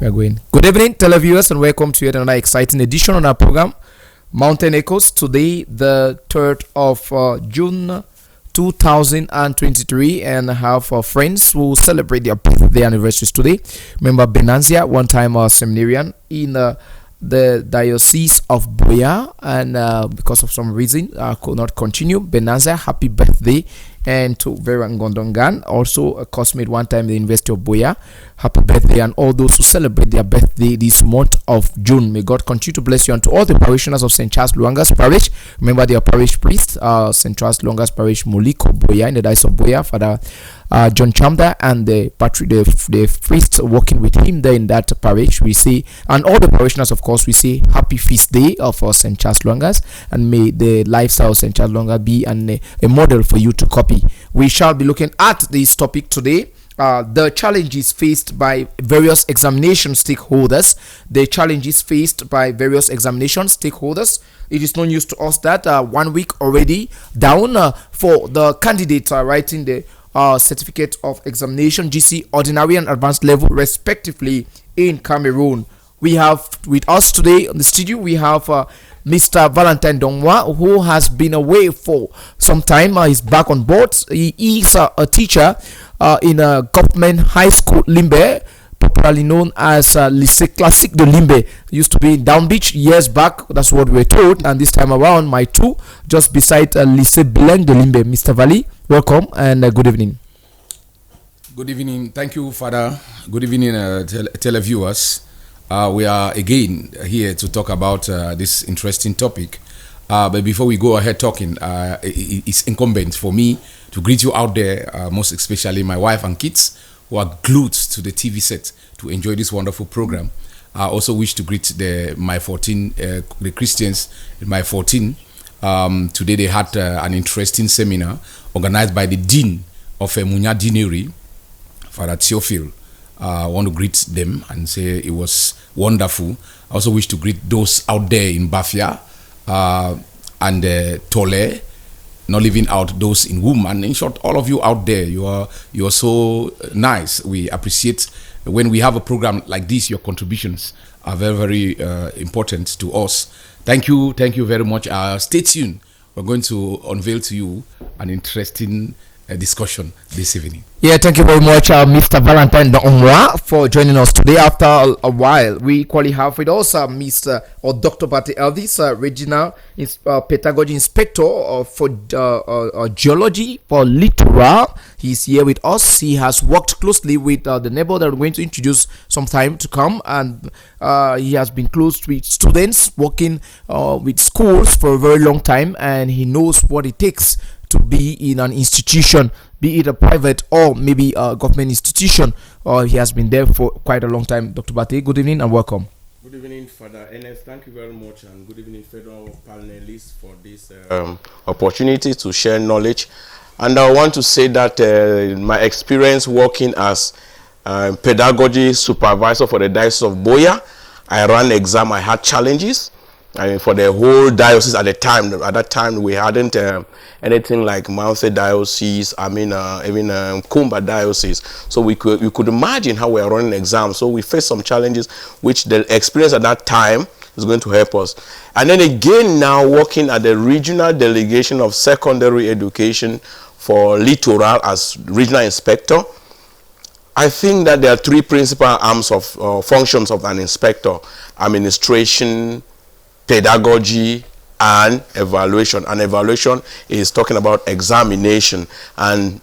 We're going. Good evening, televiewers, and welcome to yet another exciting edition on our program, Mountain Echoes. Today, the 3rd of June 2023, and I have friends who celebrate their birthday anniversaries today. Remember Benanzia, one time seminarian in the Diocese of Buea, and because of some reason I could not continue. Benanzia, happy birthday. And to Vera Ngondongan, also a classmate one time in the University of Buea, happy birthday. And all those who celebrate their birthday this month of June, may God continue to bless you. And to all the parishioners of St. Charles Luangas Parish, remember their parish priest, St. Charles Luangas Parish Muliko Buea in the Diocese of Buea, Father John Chamda, and the priest working with him there in that parish, we say, and all the parishioners, of course, we say happy feast day of St. Charles Luangas, and may the lifestyle of St. Charles Luangas be a model for you to copy. We shall be looking at this topic today. The challenges faced by various examination stakeholders. It is no news to us that 1 week already down for the candidates writing the certificate of examination, GC, ordinary and advanced level, respectively, in Cameroon. We have with us today on the studio, we have Mr. Valentine Dongwa, who has been away for some time. He's back on board. He is a teacher in a government high school, Limbe, popularly known as Lycée Classique de Limbe. Used to be in Down Beach years back. That's what we were told. And this time around, my two, just beside Lycée Belen de Limbe. Mr. Vali, welcome and good evening. Good evening. Thank you, Father. Good evening, televiewers. We are again here to talk about this interesting topic. But before we go ahead talking, it's incumbent for me to greet you out there, most especially my wife and kids who are glued to the TV set to enjoy this wonderful program. I also wish to greet the Christians in my 14. Today they had an interesting seminar organized by the Dean of Munya Deanery, Father Theophile. I want to greet them and say it was wonderful. I also wish to greet those out there in Bafia and Tole, not leaving out those in Womb. And in short, all of you out there, you are so nice. We appreciate when we have a program like this. Your contributions are very, very important to us. Thank you very much. Stay tuned. We're going to unveil to you an interesting discussion this evening. Yeah, thank you very much, Mr. Valentine Dongwa, for joining us today. After a while, we equally have with us Mr. or Dr. Bate Elvis, Regional Pedagogy Inspector for Geology for Littoral. He's here with us. He has worked closely with the neighbor that we're going to introduce some time to come, and he has been close with students, working with schools for a very long time, and he knows what it takes to be in an institution, be it a private or maybe a government institution. He has been there for quite a long time. Dr. Bate, good evening and welcome. Good evening, Father NS. Thank you very much, and good evening, fellow panelists, for this opportunity to share knowledge. And I want to say that my experience working as pedagogy supervisor for the Diocese of Buea, I ran exam, I had challenges. I mean, for the whole diocese at the time. At that time, we hadn't anything like Mount Diocese. I mean, even Kumba Diocese. So you could imagine how we are running exams. So we faced some challenges, which the experience at that time is going to help us. And then again, now working at the regional delegation of secondary education for Littoral as regional inspector. I think that there are three principal arms of functions of an inspector: administration, pedagogy, and evaluation. And evaluation is talking about examination. And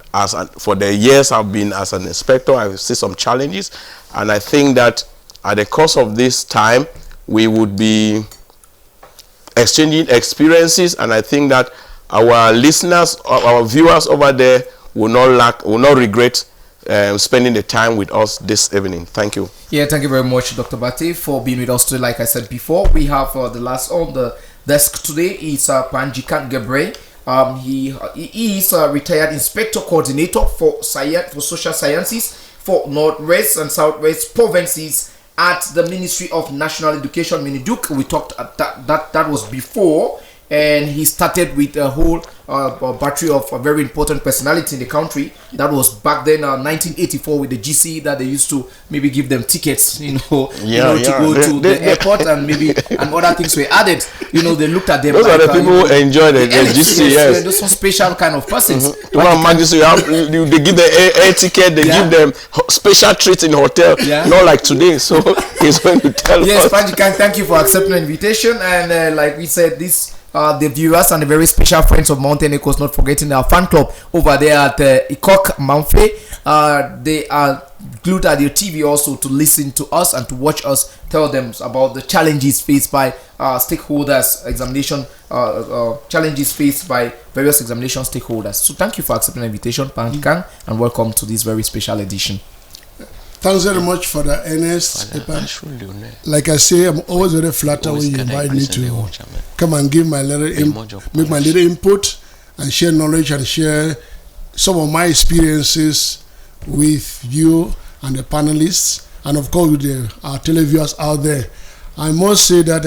for the years I've been as an inspector, I've seen some challenges. And I think that at the course of this time, we would be exchanging experiences. And I think that our listeners, our viewers over there will not regret spending the time with us this evening. Thank you. Yeah, thank you very much, Dr. Bate, for being with us today. Like I said before, we have the last on the desk today is Panjikan Gebre. He is a retired inspector coordinator for social sciences for Northwest and Southwest provinces at the Ministry of National Education, Miniduk. We talked at that was before and he started with a whole battery of a very important personality in the country. That was back then, 1984, with the GC, that they used to maybe give them tickets, to go to the airport, and maybe and other things were added. They looked at them. Those are the people who enjoy the GC. Yes, those are special kind of persons. They give the air ticket. They give them special treats in hotel. Not like today. So he's going to tell us. Yes, Panjikan, thank you for accepting the invitation. And like we said, this. The viewers and the very special friends of Mountain Echoes, not forgetting our fan club over there at Ikok Mamfe. They are glued at your TV also to listen to us and to watch us tell them about the challenges faced by stakeholders, challenges faced by various examination stakeholders. So thank you for accepting the invitation, Panjikan, and welcome to this very special edition. Thanks very much for the Ernest. Like I say, I'm always very flattered when you invite me to come and give my make my little input and share knowledge and share some of my experiences with you and the panelists, and of course with our televiewers out there. I must say that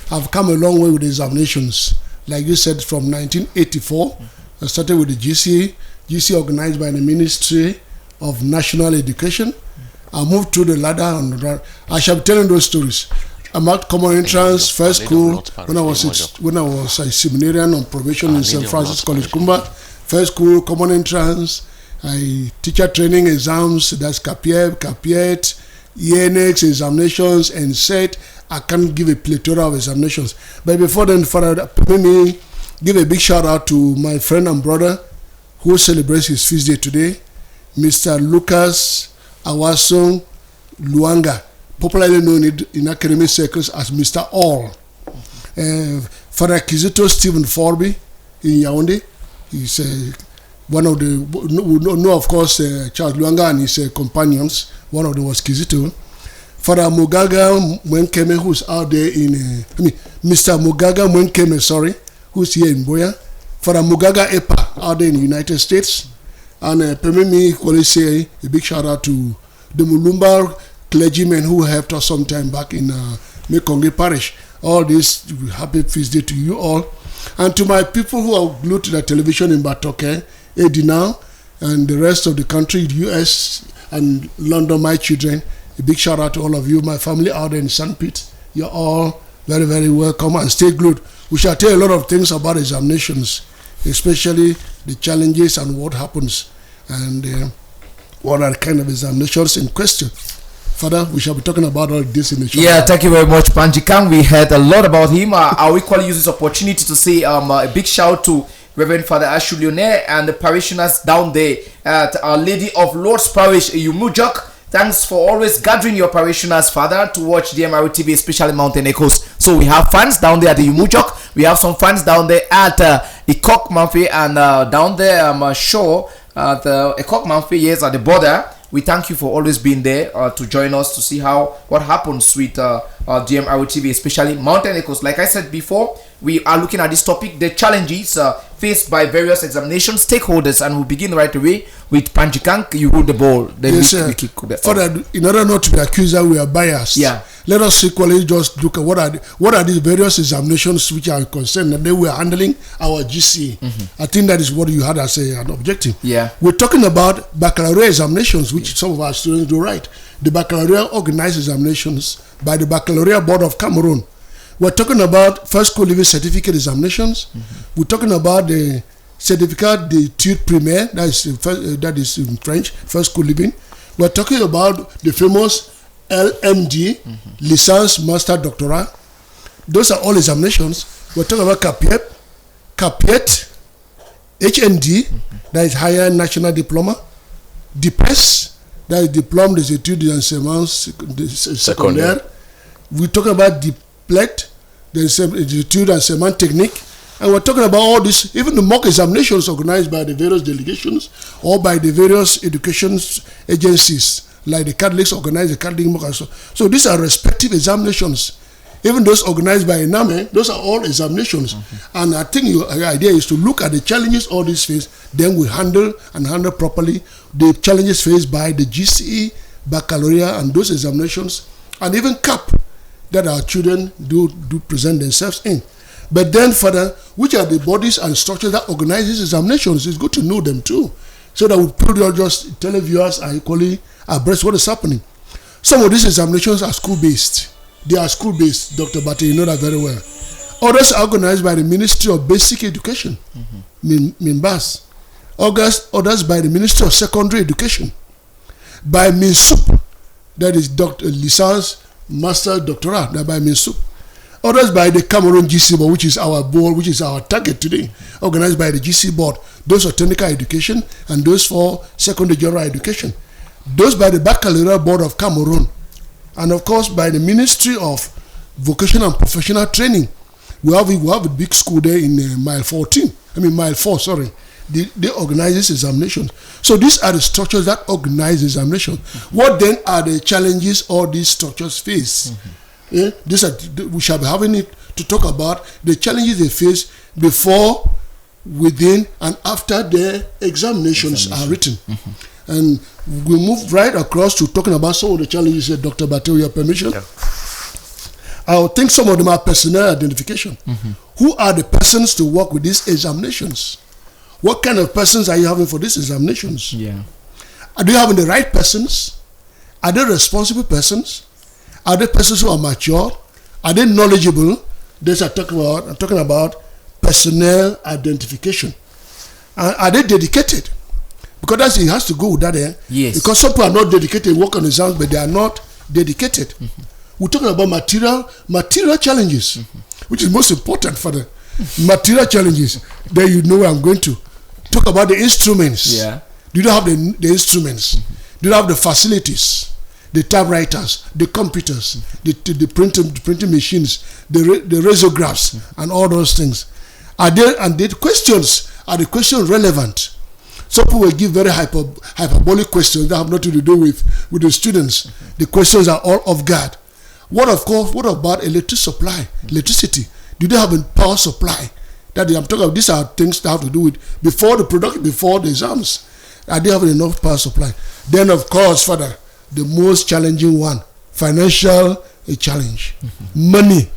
I've come a long way with the examinations. Like you said, from 1984, I started with the GC organized by the Ministry of National Education. I moved through the ladder, and I shall be telling those stories. I'm at common entrance first school when I was a seminarian on probation in St. Francis College, Kumba. First school, common entrance, teacher training exams, that's CAPIET, ENX examinations, and SET. I can't give a plethora of examinations. But before then, Father, let me give a big shout out to my friend and brother who celebrates his feast day today, Mr. Lucas Awason Luanga, popularly known in academic circles as Mr. All. Father Kizito Stephen Forby in Yaoundé, he's one of the, of course, Charles Luanga and his companions. One of them was Kizito. Father Mugaga Mwenkeme, who's out there Mr. Mugaga Mwenkeme, who's here in Boya. Father Mugaga Epa, out there in the United States. And permit me equally say a big shout out to the Mulumba clergymen who helped us some time back in Mekonge Parish. All this, happy feast day to you all. And to my people who are glued to the television in Batoke, Edina, and the rest of the country, US and London, my children, a big shout out to all of you, my family out there in St. Pete. You're all very, very welcome, and stay glued. We shall tell a lot of things about examinations, especially the challenges and what happens, and what are the kind of examinations in question. Father, we shall be talking about all this in the show. Yeah, thank you very much, Panjikan. We heard a lot about him. I'll equally use this opportunity to say a big shout to Reverend Father Ashu Leone and the parishioners down there at Our Lady of Lord's Parish, Yumujok. Thanks for always gathering your parishioners, Father, to watch DMRU TV, especially Mountain Echoes. So we have fans down there at the Yumujok. We have some fans down there at Ikok Mamfe, and down there, I'm sure, at Ikok Mamfe, yes, at the border. We thank you for always being there to join us to see what happens with DMRU TV, especially Mountain Echoes. Like I said before, we are looking at this topic, the challenges faced by various examination stakeholders, and we'll begin right away with Panjikan. You hold the ball. Then yes, sir. Further, in order not to be accused that we are biased, let us equally just look at what are these various examinations which are concerned, and then we are handling our GCE. I think that is what you had as an objective. Yeah, we're talking about baccalaureate examinations, which some of our students do write. The baccalaureate organized examinations by the Baccalaureate Board of Cameroon. We're talking about first school living certificate examinations. We're talking about the certificate d'études primaires, that is in French, first school living. We're talking about the famous LMD, Licence, Master, Doctorat. Those are all examinations. We're talking about CAPIET, HND, that is Higher National Diploma, DPES, that is Diplôme des études d'enseignement secondaire. We're talking about DPLET, the Institute and Semantic Technique, and we're talking about all this, even the mock examinations organized by the various delegations or by the various education agencies, like the Catholics organize the Catholic mock. So these are respective examinations. Even those organized by ENAME, those are all examinations. And I think your idea is to look at the challenges all these face, then we handle properly the challenges faced by the GCE, baccalaureate, and those examinations, and even CAP that our children do present themselves in. But then further, which are the bodies and structures that organize these examinations? It's good to know them too, so that we put just televiewers are equally abreast what is happening. Some of these examinations are school-based. They are school-based, Dr. Bate, you know that very well. Others are organized by the Ministry of Basic Education, MINBAS. Others by the Ministry of Secondary Education. By MINSUP, that is Dr. Licence, Master, Doctorate, that by MINSUP. Others by the Cameroon GC Board, which is our board, which is our target today, organized by the GC Board. Those for technical education and those for secondary general education. Those by the Baccalaureate Board of Cameroon. And of course by the Ministry of Vocational and Professional Training. We have a big school there in mile 4, sorry. They organize these examinations. So these are the structures that organize examinations. What then are the challenges all these structures face? We shall be having it to talk about the challenges they face before, within, and after their examinations are written. And we move right across to talking about some of the challenges, Dr. Bate, with your permission. Yeah. I think some of them are personnel identification. Who are the persons to work with these examinations? What kind of persons are you having for these examinations? Yeah. Are you having the right persons? Are they responsible persons? Are they persons who are mature? Are they knowledgeable? This I'm talking about personnel identification. Are they dedicated? Because it has to go with that. Yes. Because some people are not dedicated, work on exams, but they are not dedicated. We're talking about material challenges, which is most important for the material challenges. There you know where I'm going to. Talk about the instruments. Yeah. Do you have the instruments? Do you have the facilities? The typewriters, the computers, the printing machines, the razographs, and all those things. Are the questions relevant? Some people will give very hyperbolic questions that have nothing to do with the students. The questions are all off guard. What about electricity? Do they have a power supply? I'm talking about. These are things that have to do with before the exams. Are they having enough power supply? Then of course, further, the most challenging one, financial challenge. Money.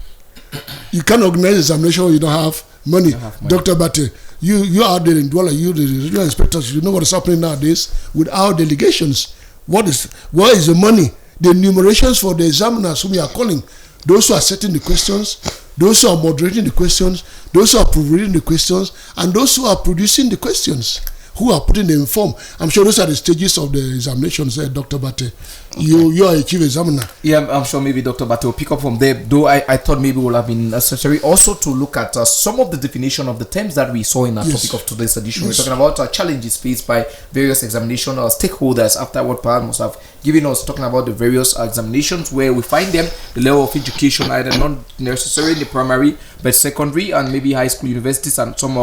You can't organize examination when you don't have money. Dr. Bate, you are there in Douala, you the regional inspectors, you know what is happening nowadays with our delegations. Where is the money? The enumerations for the examiners whom we are calling, those who are setting the questions, those who are moderating the questions, those who are proofreading the questions, and those who are producing the questions, who are putting them in form. I'm sure those are the stages of the examinations, Dr. Bate. You are a chief examiner. Yeah, I'm sure maybe Dr. Bate will pick up from there, though I thought maybe it would have been necessary also to look at some of the definition of the terms that we saw in our topic of today's edition. We're talking about challenges faced by various examination stakeholders after what Paul must have given us, talking about the various examinations where we find them, the level of education, either not necessarily in the primary, but secondary and maybe high school, universities, and some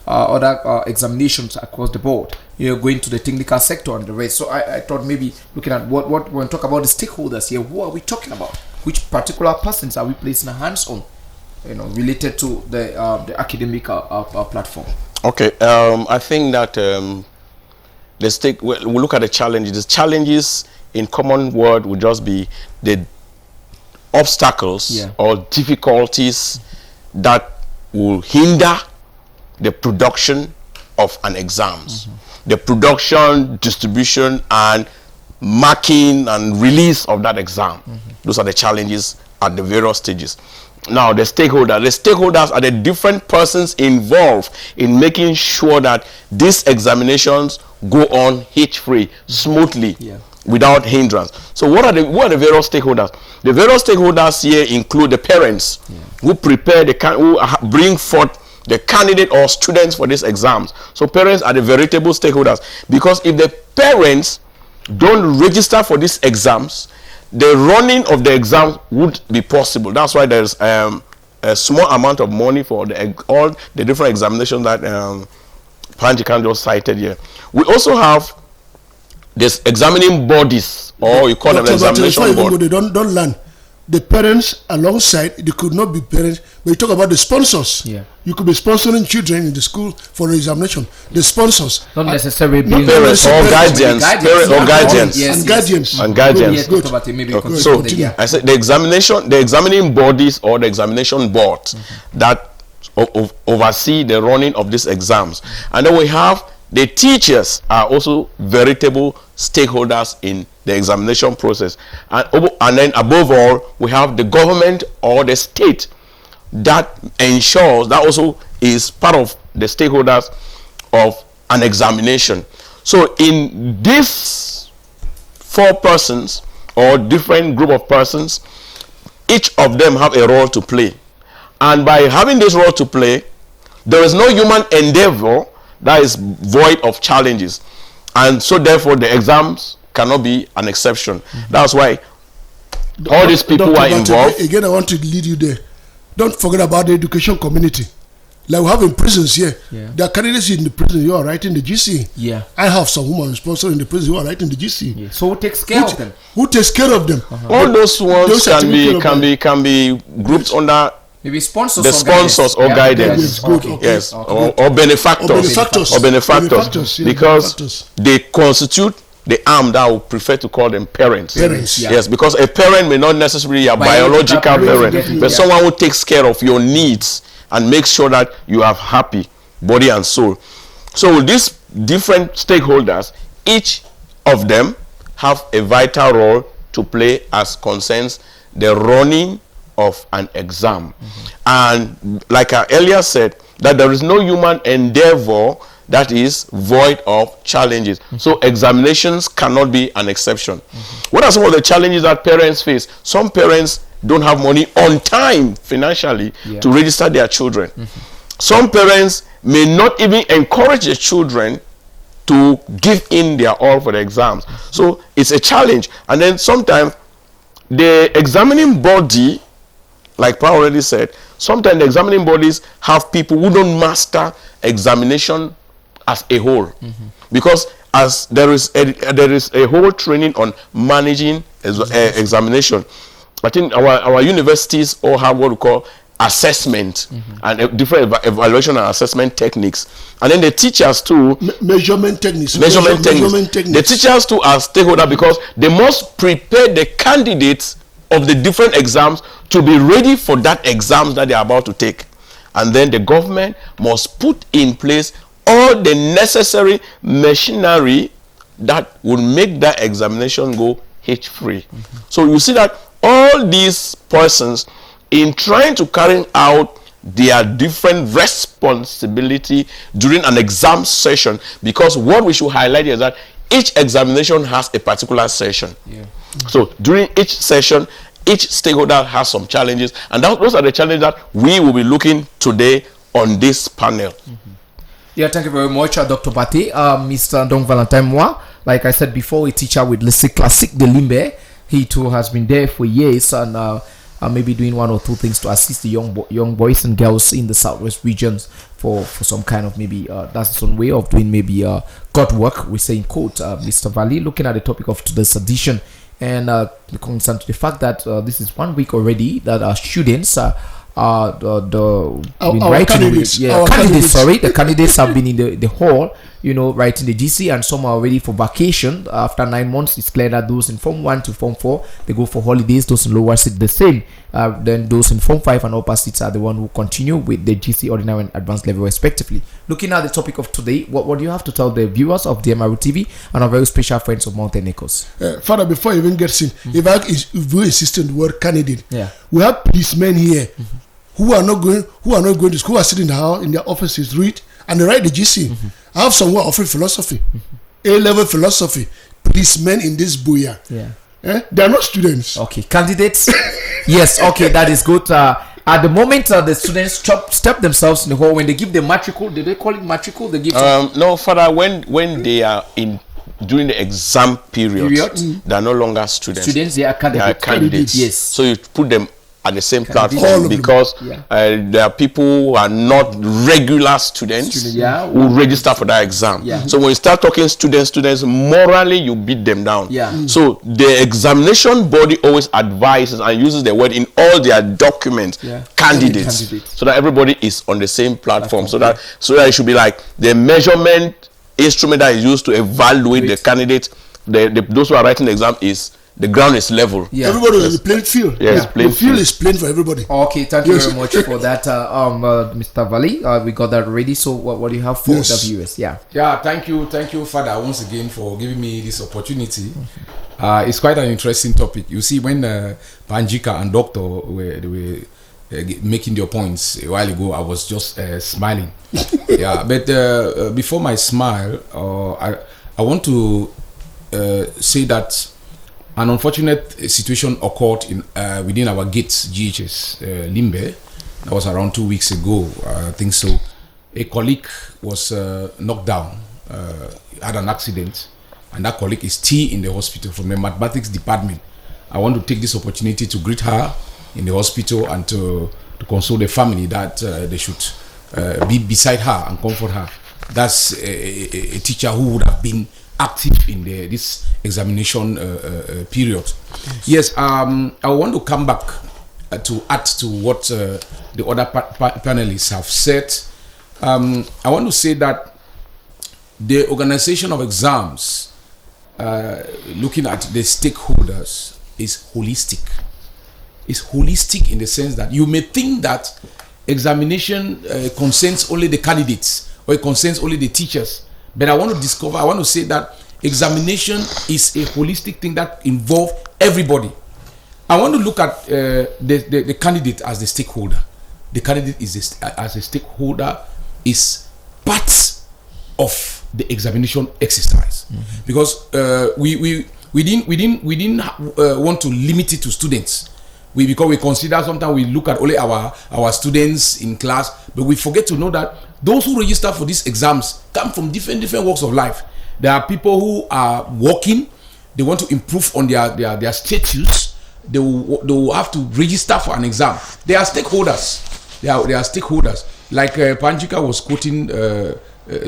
other examinations across the board, going to the technical sector and the rest. So I thought maybe looking at what when we talk about the stakeholders here, who are we talking about? Which particular persons are we placing our hands on, related to the academic platform? Okay, I think that we'll look at the challenges. The challenges in common word would just be the obstacles or difficulties that will hinder the production of an exams, the production, distribution, and marking and release of that exam. Those are the challenges at the various stages. Now, the stakeholders are the different persons involved in making sure that these examinations go on hitch-free, smoothly, without hindrance. So what are the various stakeholders? The various stakeholders here include the parents who prepare who bring forth the candidate or students for these exams. So parents are the veritable stakeholders, because if the parents don't register for these exams, the running of the exam would be possible. That's why there's a small amount of money for all the different examinations that Panjikan just cited here. We also have this examining bodies, or you call them examination board. They don't learn. The parents alongside, they could not be parents, but you talk about the sponsors. You could be sponsoring children in the school for the examination. The sponsors. Not necessarily being parents or guardians. And guardians. Good. So I said the examining bodies or the examination board that oversee the running of these exams. And then we have the teachers are also veritable stakeholders in the examination process. And then above all, we have the government or the state that ensures, that also is part of the stakeholders of an examination. So in these 4 persons or different group of persons, each of them have a role to play. And by having this role to play, there is no human endeavor that is void of challenges. And so therefore the exams cannot be an exception. That's why all these people are involved. Again, I want to lead you there. Don't forget about the education community. Like we have in prisons here. Yeah. There are candidates in the prison who are writing the GC. Yeah. I have some women sponsored in the prison who are writing the GC. Yeah. So who takes care of them? Who takes care of them? All those ones can be grouped under maybe sponsors the sponsors or guidance. Yes, good. Okay. Okay. Yes, Okay. or benefactors. Or benefactors. Yeah, Because benefactors. they constitute the arm that I would prefer to call them parents. Yeah. Yes, because a parent may not necessarily be a biological parent, but someone who takes care of your needs and makes sure that you are happy, body and soul. So these different stakeholders, each of them have a vital role to play as concerns the running of an exam. And like I earlier said, that there is no human endeavor that is void of challenges. So examinations cannot be an exception. What are some of the challenges that parents face? Some parents don't have money on time financially to register their children. Some parents may not even encourage their children to give in their all for the exams. So it's a challenge. And then sometimes the examining body, like Pa already said, sometimes the examining bodies have people who don't master examination as a whole. Because as there is a whole training on managing examination. I think our universities all have what we call assessment and different evaluation and assessment techniques. And then the teachers too. Measurement techniques. The teachers too are stakeholder because they must prepare the candidates of the different exams to be ready for that exams that they are about to take. And then the government must put in place all the necessary machinery that will make that examination go hitch-free. So you see that all these persons, in trying to carry out their different responsibility during an exam session, because what we should highlight is that each examination has a particular session. So during each session, each stakeholder has some challenges, and those are the challenges that we will be looking today on this panel. Yeah, thank you very much, Dr. Bate. Mr. Ndong Valentine Moi, like I said before, a teacher with Lycée Classique de Limbe. He too has been there for years and maybe doing 1 or 2 things to assist the young boys and girls in the southwest regions for some kind of maybe that's some way of doing maybe God work, we say in quote. Mr. Valley, looking at the topic of today's edition and concerned to the fact that this is 1 week already that our students the candidates have been in the hall, writing the GC, and some are ready for vacation. After 9 months, it's clear that those in Form 1 to Form 4, they go for holidays. Those in lower seats, the same. Then those in Form 5 and upper seats are the one who continue with the GC ordinary and advanced level respectively. Looking at the topic of today, what do you have to tell the viewers of DMRU TV and our very special friends of Mountain Echoes? Father, before you even get in, if we insist on the word candidate, we have policemen here who are not going to school, who are sitting in their offices, read and they write the GC. I have some who are offering philosophy, A-level philosophy, policemen in this booyah. They are not students. Okay, candidates. Yes, okay, that is good. At the moment, the students step themselves in the hall when they give the matricle. Do they call it matricle? They give. No, Father. When they are during the exam period, they are no longer students. They are candidates. Yes. So you put them at the same platform because there are people who are not regular students who register for that exam. So when you start talking students, morally you beat them down. So the examination body always advises and uses the word in all their documents, candidates, so that everybody is on the same platform. So that it should be like the measurement instrument that is used to evaluate the candidate. Those who are writing the exam is the ground is level. Yeah. Everybody is in the playing field. Yes, the field is plain for everybody. Okay, thank you very much for that, Mr. Valley. We got that ready. So, what do you have for the viewers? Yeah. Yeah, thank you, Father, once again for giving me this opportunity. It's quite an interesting topic. You see, when Panjika and Doctor were making their points a while ago, I was just smiling. Yeah, but before my smile, I want to say that an unfortunate situation occurred in within our gates, GHS Limbe. That was around 2 weeks ago, I think so. A colleague was knocked down, had an accident, and that colleague is still in the hospital from the mathematics department. I want to take this opportunity to greet her in the hospital and to console the family that they should be beside her and comfort her. That's a teacher who would have been active in this examination period. Yes, I want to come back to add to what the other panelists have said. I want to say that the organization of exams, looking at the stakeholders, is holistic. It's holistic in the sense that you may think that examination concerns only the candidates or it concerns only the teachers. But I want to say that examination is a holistic thing that involves everybody. I want to look at the candidate as the stakeholder. The candidate as a stakeholder is part of the examination exercise, because we didn't want to limit it to students. Because we consider sometimes we look at only our students in class, but we forget to know that those who register for these exams come from different walks of life. There are people who are working, they want to improve on their status, they will have to register for an exam. They are stakeholders. They are stakeholders. Like Panjika was quoting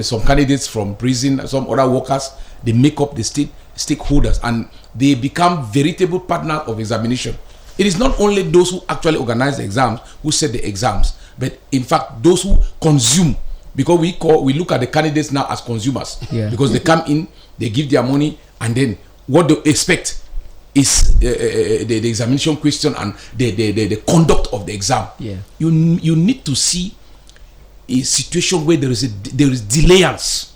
some candidates from prison, some other workers, they make up the stakeholders and they become veritable partners of examination. It is not only those who actually organize the exams, who set the exams, but in fact those who consume, because we look at the candidates now as consumers, because they come in, they give their money, and then what they expect is the examination question and the conduct of the exam. You need to see a situation where there is delayance,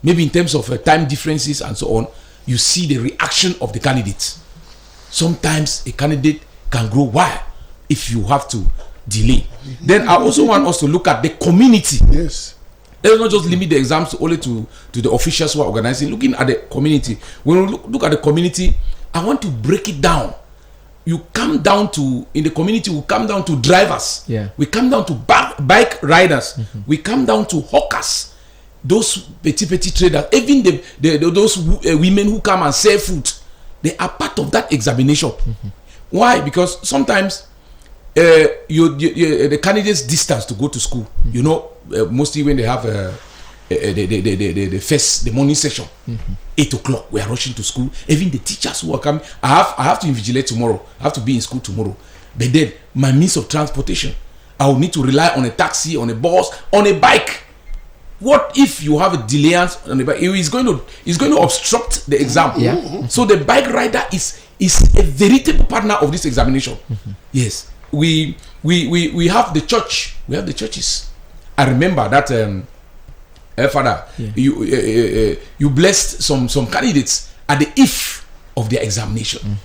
maybe in terms of time differences and so on. You see the reaction of the candidates. Sometimes a candidate can grow wild if you have to delay. Then I also want us to look at the community. Yes. Let's not just limit the exams only to the officials who are organizing. Looking at the community. When we look at the community, I want to break it down. You come down to, in the community, we come down to drivers. We come down to bike riders. We come down to hawkers. Those petty traders. Even those women who come and sell food. They are part of that examination. Why? Because sometimes the candidates' distance to go to school, mostly when they have the morning session, 8 o'clock, we are rushing to school. Even the teachers who are coming, I have to invigilate tomorrow. I have to be in school tomorrow. But then my means of transportation, I will need to rely on a taxi, on a bus, on a bike. What if you have a delayance on the bike? It's going to obstruct the exam. So the bike rider is a veritable partner of this examination. Yes, we have the church. We have the churches. I remember that, Father, you blessed some candidates at the eve of their examination.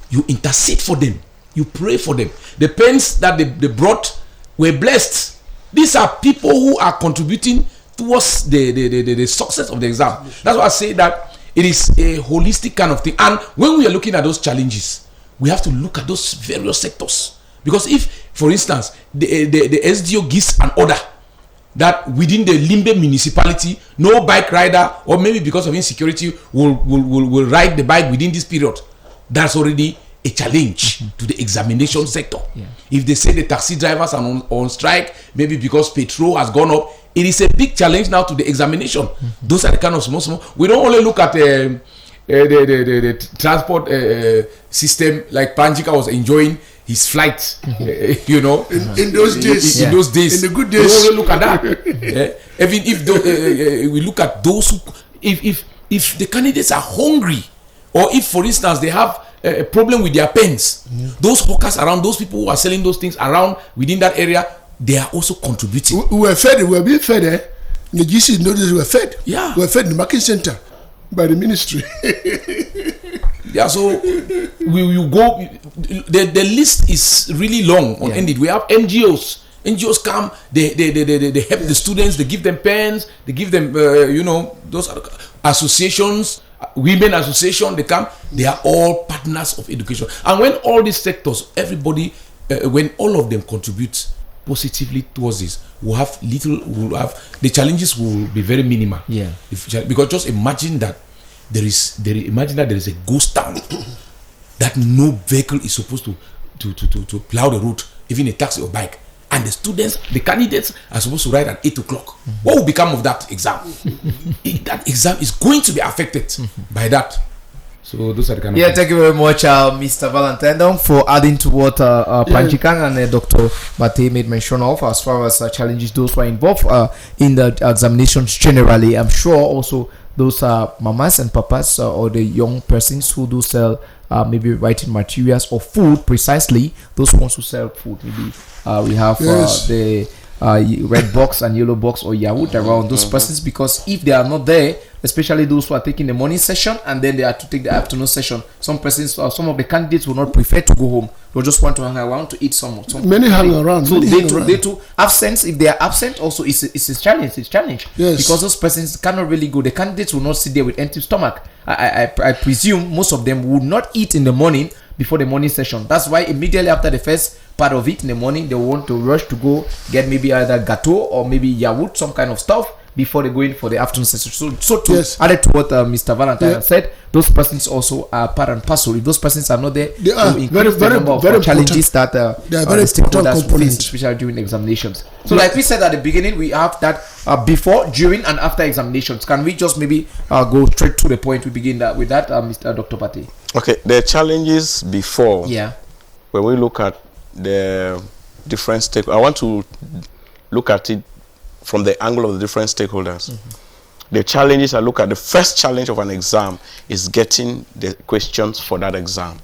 You intercede for them. You pray for them. The pens that they brought were blessed. These are people who are contributing towards the success of the exam. That's why I say that it is a holistic kind of thing. And when we are looking at those challenges, we have to look at those various sectors. Because if, for instance, the SDO gives an order that within the Limbe municipality, no bike rider, or maybe because of insecurity, will ride the bike within this period, that's already a challenge to the examination sector. If they say the taxi drivers are on strike, maybe because petrol has gone up, it is a big challenge now to the examination. Those are the kind of small. We don't only look at the transport system, like Panjika was enjoying his flight, in those days. In those days, in the good days. We don't only look at that. Even if we look at those who, if the candidates are hungry, or if, for instance, they have a problem with their pens. Those hawkers around, those people who are selling those things around within that area, they are also contributing. We were fed. We were being fed. The GC noticed we were fed. Yeah. We were fed in the market center by the ministry. Yeah, so you go. The list is really long on Ended. We have NGOs. NGOs come. They help the students. They give them pens. They give them those associations, women association. They come. They are all partners of education. And when all these sectors, everybody, when all of them contribute positively towards this, the challenges will be very minimal. Yeah. Because just imagine that there is a ghost town that no vehicle is supposed to plow the route, even a taxi or bike, and the candidates are supposed to ride at 8 o'clock. What will become of that exam? That exam is going to be affected by that. So those are the kind of thank you very much, Mr. Valentine, for adding to what Panjikan and Dr. Bate made mention of as far as challenges those who are involved in the examinations generally. I'm sure also those are mamas and papas or the young persons who do sell maybe writing materials or food, precisely those ones who sell food. Maybe we have the red box and yellow box or Yahoo around those persons, because if they are not there, especially those who are taking the morning session and then they are to take the afternoon session, some persons or some of the candidates will not prefer to go home. They'll just want to hang around to eat some many hang around. So they too absence. If they are absent, also it's a challenge. It's a challenge. Yes. Because those persons cannot really go. The candidates will not sit there with empty stomach. I presume most of them would not eat in the morning before the morning session. That's why immediately after the first part of it in the morning, they want to rush to go get maybe either gâteau or maybe yaourt, some kind of stuff, before they go in for the afternoon session. So to add to what Mr. Valentine said, those persons also are part and parcel. If those persons are not there, they are increase the number of challenges that they are very important components, especially during examinations. So like we said at the beginning, we have that before, during, and after examinations. Can we just maybe go straight to the point? We begin with that, Mr. Dr. Pate. Okay, the challenges before. Yeah. When we look at the different stakeholders, I want to look at it from the angle of the different stakeholders. The challenges, I look at the first challenge of an exam is getting the questions for that exam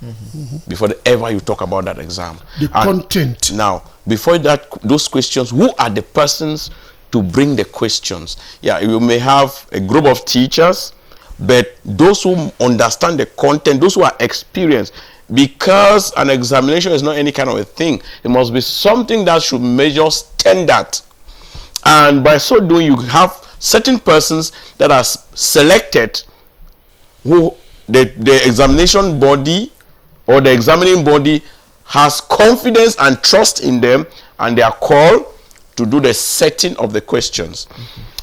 before ever you talk about that exam. The content. Now, before that, those questions, who are the persons to bring the questions? Yeah, you may have a group of teachers, but those who understand the content, those who are experienced, because an examination is not any kind of a thing, it must be something that should measure standard. And by so doing, you have certain persons that are selected, who the examination body or the examining body has confidence and trust in them, and they are called to do the setting of the questions.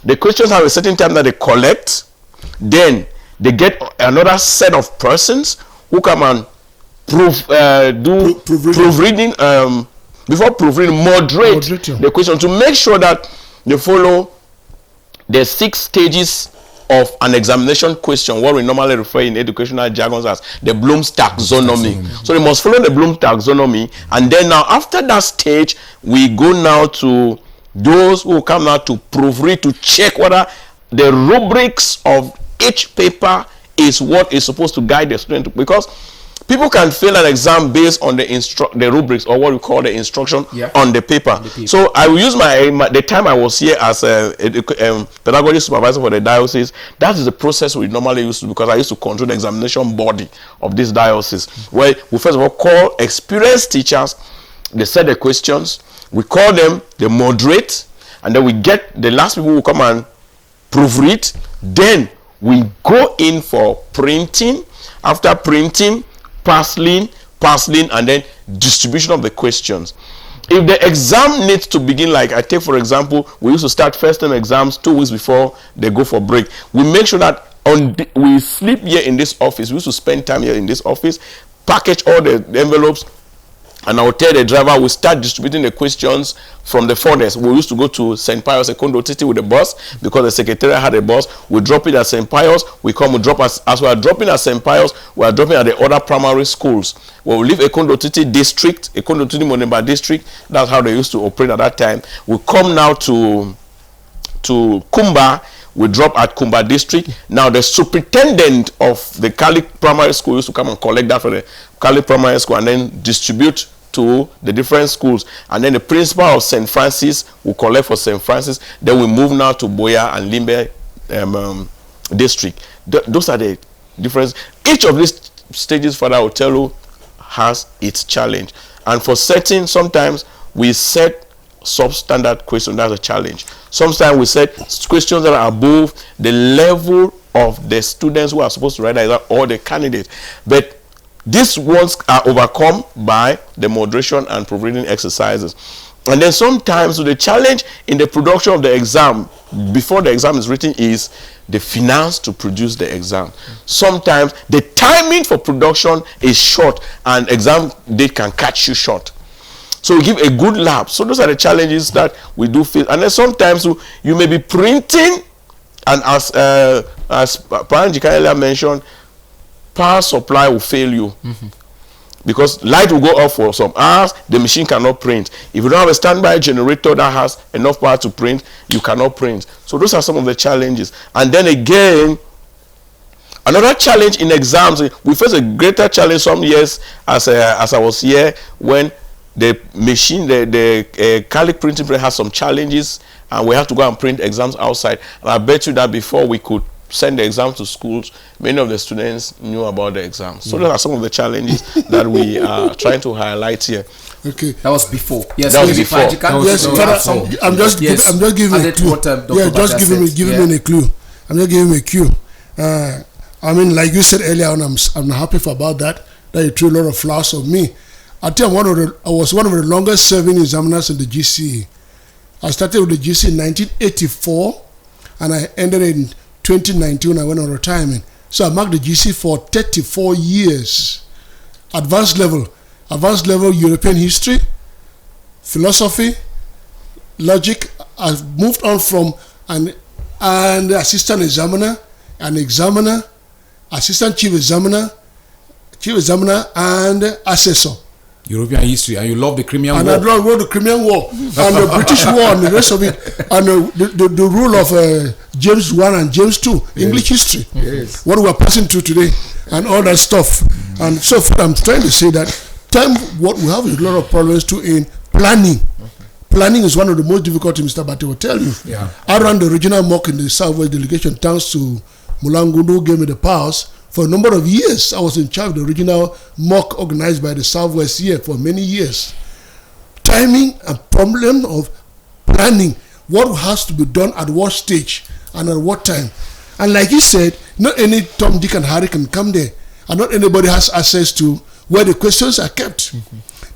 The questions have a certain time that they collect, then they get another set of persons who come and proofreading, before proofreading, moderate the question to make sure that they follow the 6 stages of an examination question, what we normally refer in educational jargons as the Bloom's taxonomy. So they must follow the Bloom's taxonomy, and then now after that stage, we go now to those who come now to proofread, to check whether the rubrics of each paper is what is supposed to guide the student, because people can fail an exam based on the rubrics, or what we call the instruction on the paper. So I will use the time I was here as a pedagogy supervisor for the diocese. That is the process we normally use, because I used to control the examination body of this diocese, where we first of all call experienced teachers. They set the questions, we call them, they moderate, and then we get the last people who come and proofread. Then we go in for printing. After printing, parceling, and then distribution of the questions. If the exam needs to begin, like I take for example, we used to start first term exams 2 weeks before they go for break. We make sure that we sleep here in this office. We used to spend time here in this office, package all the envelopes, and I will tell the driver we start distributing the questions from the furnace. We used to go to St. Pius Ekondo Titi with the bus, because the secretariat had a bus. We drop it at St. Pius. We come, we drop as we are dropping at St. Pius, we are dropping at the other primary schools. When we leave Ekondo Titi district, Ekondo Titi Monemba district, that's how they used to operate at that time. We come now to Kumba, we drop at Kumba district. Now the superintendent of the Kali primary school used to come and collect that for the Kali primary school and then distribute to the different schools. And then the principal of St. Francis will collect for St. Francis. Then we move now to Boya and Limbe district. Those are the difference. Each of these stages, Father, I will tell you, has its challenge. And for setting, sometimes we set substandard questions. That's a challenge. Sometimes we set questions that are above the level of the students who are supposed to write that exam or the candidate. But these ones are overcome by the moderation and proofreading exercises. And then sometimes the challenge in the production of the exam before the exam is written is the finance to produce the exam. Sometimes the timing for production is short and exam date can catch you short. So we give a good lab. So those are the challenges that we do face. And then sometimes you may be printing, and as Parang Jikaela mentioned, power supply will fail you. Because light will go off for some hours, the machine cannot print. If you don't have a standby generator that has enough power to print, you cannot print. So those are some of the challenges. And then again, another challenge in exams, we face a greater challenge some years as I was here when the machine, the Kali printing press has some challenges and we have to go and print exams outside. And I bet you that before we could send the exams to schools, many of the students knew about the exams. So those are some of the challenges that we are trying to highlight here. Okay, that was before. Yes, that was before. Yes, Father, I'm just giving a clue. Just giving me a clue. I'm just giving him a cue. I mean, like you said earlier on, I'm happy about that. That you threw a lot of flowers on me. I tell you, I was one of the longest serving examiners in the GCE. I started with the GCE in 1984, and I ended in 2019 when I went on retirement. So I marked the GC for 34 years. Advanced level European history, philosophy, logic. I've moved on from an assistant examiner, an examiner, assistant chief examiner, and assessor. European history, and you love the Crimean War. And I love the Crimean War and the British War and the rest of it, and the rule of James I and James II, English history, what we are passing through today, and all that stuff. And so far, I'm trying to say that what we have is a lot of problems too in planning. Planning is one of the most difficult things, Mr. Bate will tell you. I ran the regional mock in the Southwest delegation thanks to Mulangundu, who gave me the powers. For a number of years, I was in charge of the regional mock organized by the Southwest here for many years. Timing and problem of planning, what has to be done at what stage and at what time. And like he said, not any Tom, Dick and Harry can come there. And not anybody has access to where the questions are kept.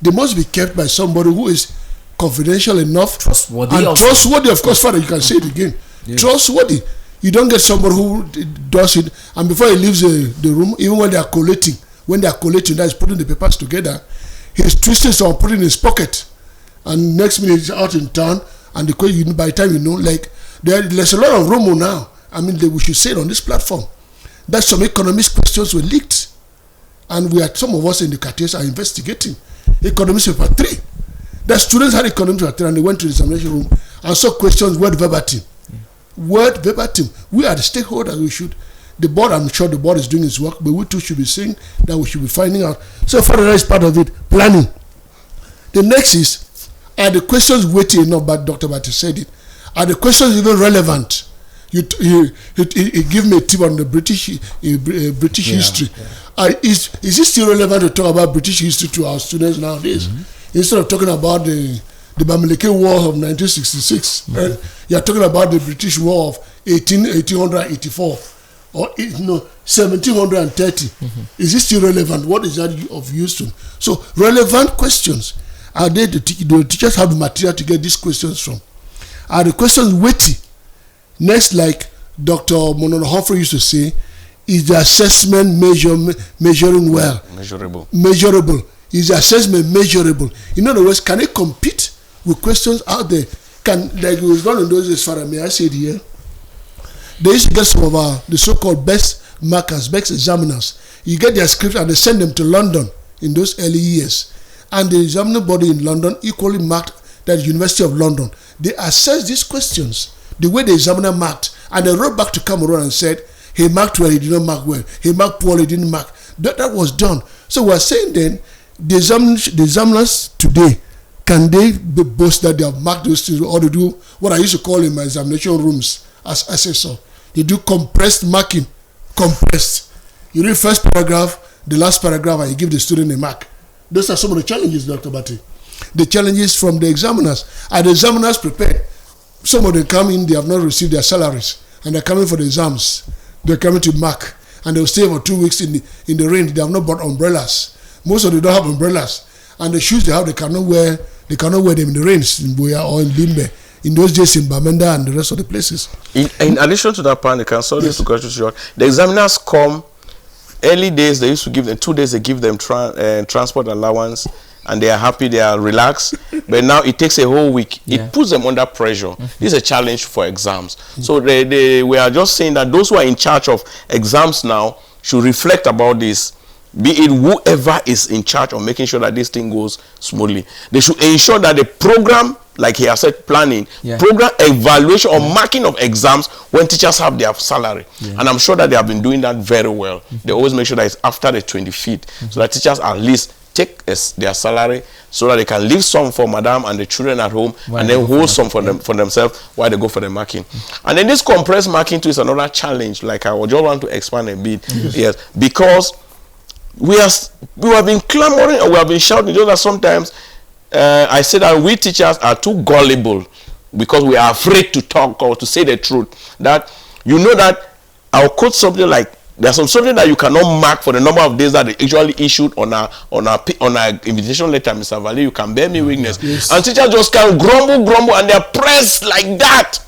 They must be kept by somebody who is confidential enough. Trustworthy. And trustworthy, of course, Father, you can say it again. Trustworthy. You don't get somebody who does it, and before he leaves the room, even when they are collating, that is putting the papers together, he's twisting some, putting in his pocket, and next minute he's out in town, and by the time you know, like, there's a lot of rumor now. I mean, we should say it on this platform, that some economics questions were leaked, and some of us in the cartiers are investigating. Economics paper 3. The students had economics paper 3, and they went to the examination room and saw questions word verbatim. Word verbatim. We are the stakeholders. The board, I'm sure the board is doing its work, but we too should be saying that we should be finding out. So far, that is part of it. Planning. The next is, are the questions weighty enough? But Dr. Bate said it. Are the questions even relevant? He gave me a tip on the British history. Is it still relevant to talk about British history to our students nowadays? Instead of talking about the Bamileke War of 1966, right? You are talking about the British War of 1884 or 1730. Is it still relevant? What is that of use to? So relevant questions. Are they the teachers have the material to get these questions from? Are the questions weighty? Next, like Dr. Monono Humphrey used to say, is the assessment measuring well? Measurable. Is the assessment measurable? In other words, can it compete with questions out there? Like it was done in those days, Father, may I say it here? They used to get some of the so-called best markers, best examiners. You get their scripts and they send them to London in those early years. And the examining body in London equally marked that University of London. They assess these questions the way the examiner marked, and they wrote back to Cameroon and said, he marked well, he did not mark well. He marked poorly, he didn't mark. That was done. So we are saying then, the examiners today, can they boast that they have marked those things, or they do what I used to call in my examination rooms as assessor? They do compressed marking. Compressed. You read first paragraph, the last paragraph, and you give the student a mark. Those are some of the challenges, Dr. Bati. The challenges from the examiners. Are the examiners prepared? Some of them come in, they have not received their salaries, and they're coming for the exams. They're coming to mark, and they'll stay for 2 weeks in the rain. They have not bought umbrellas. Most of them don't have umbrellas, and the shoes they have, they cannot wear them in the rains in Boya or in Limbe. In those days in Bamenda and the rest of the places. In addition to that point, yes. The examiners come early days. They used to give them 2 days. They give them transport allowance, and they are happy. They are relaxed. But now it takes a whole week. It puts them under pressure. This is a challenge for exams. So we are just saying that those who are in charge of exams now should reflect about this. Be it whoever is in charge of making sure that this thing goes smoothly. They should ensure that the program, like he has said, planning, program evaluation or marking of exams when teachers have their salary. And I'm sure that they have been doing that very well. They always make sure that it's after the 25th, so that teachers at least take their salary so that they can leave some for madam and the children at home, and then hold some for themselves while they go for the marking. And then this compressed marking too is another challenge. Like I would just want to expand a bit. Yes, because we have been clamoring and we have been shouting. Just that sometimes I say that we teachers are too gullible because we are afraid to talk or to say the truth. That you know that I'll quote something like, there's something that you cannot mark for the number of days that they actually issued on our invitation letter, Mr. Valley. You can bear me witness. Yes. And teachers just can grumble, and they're pressed like that.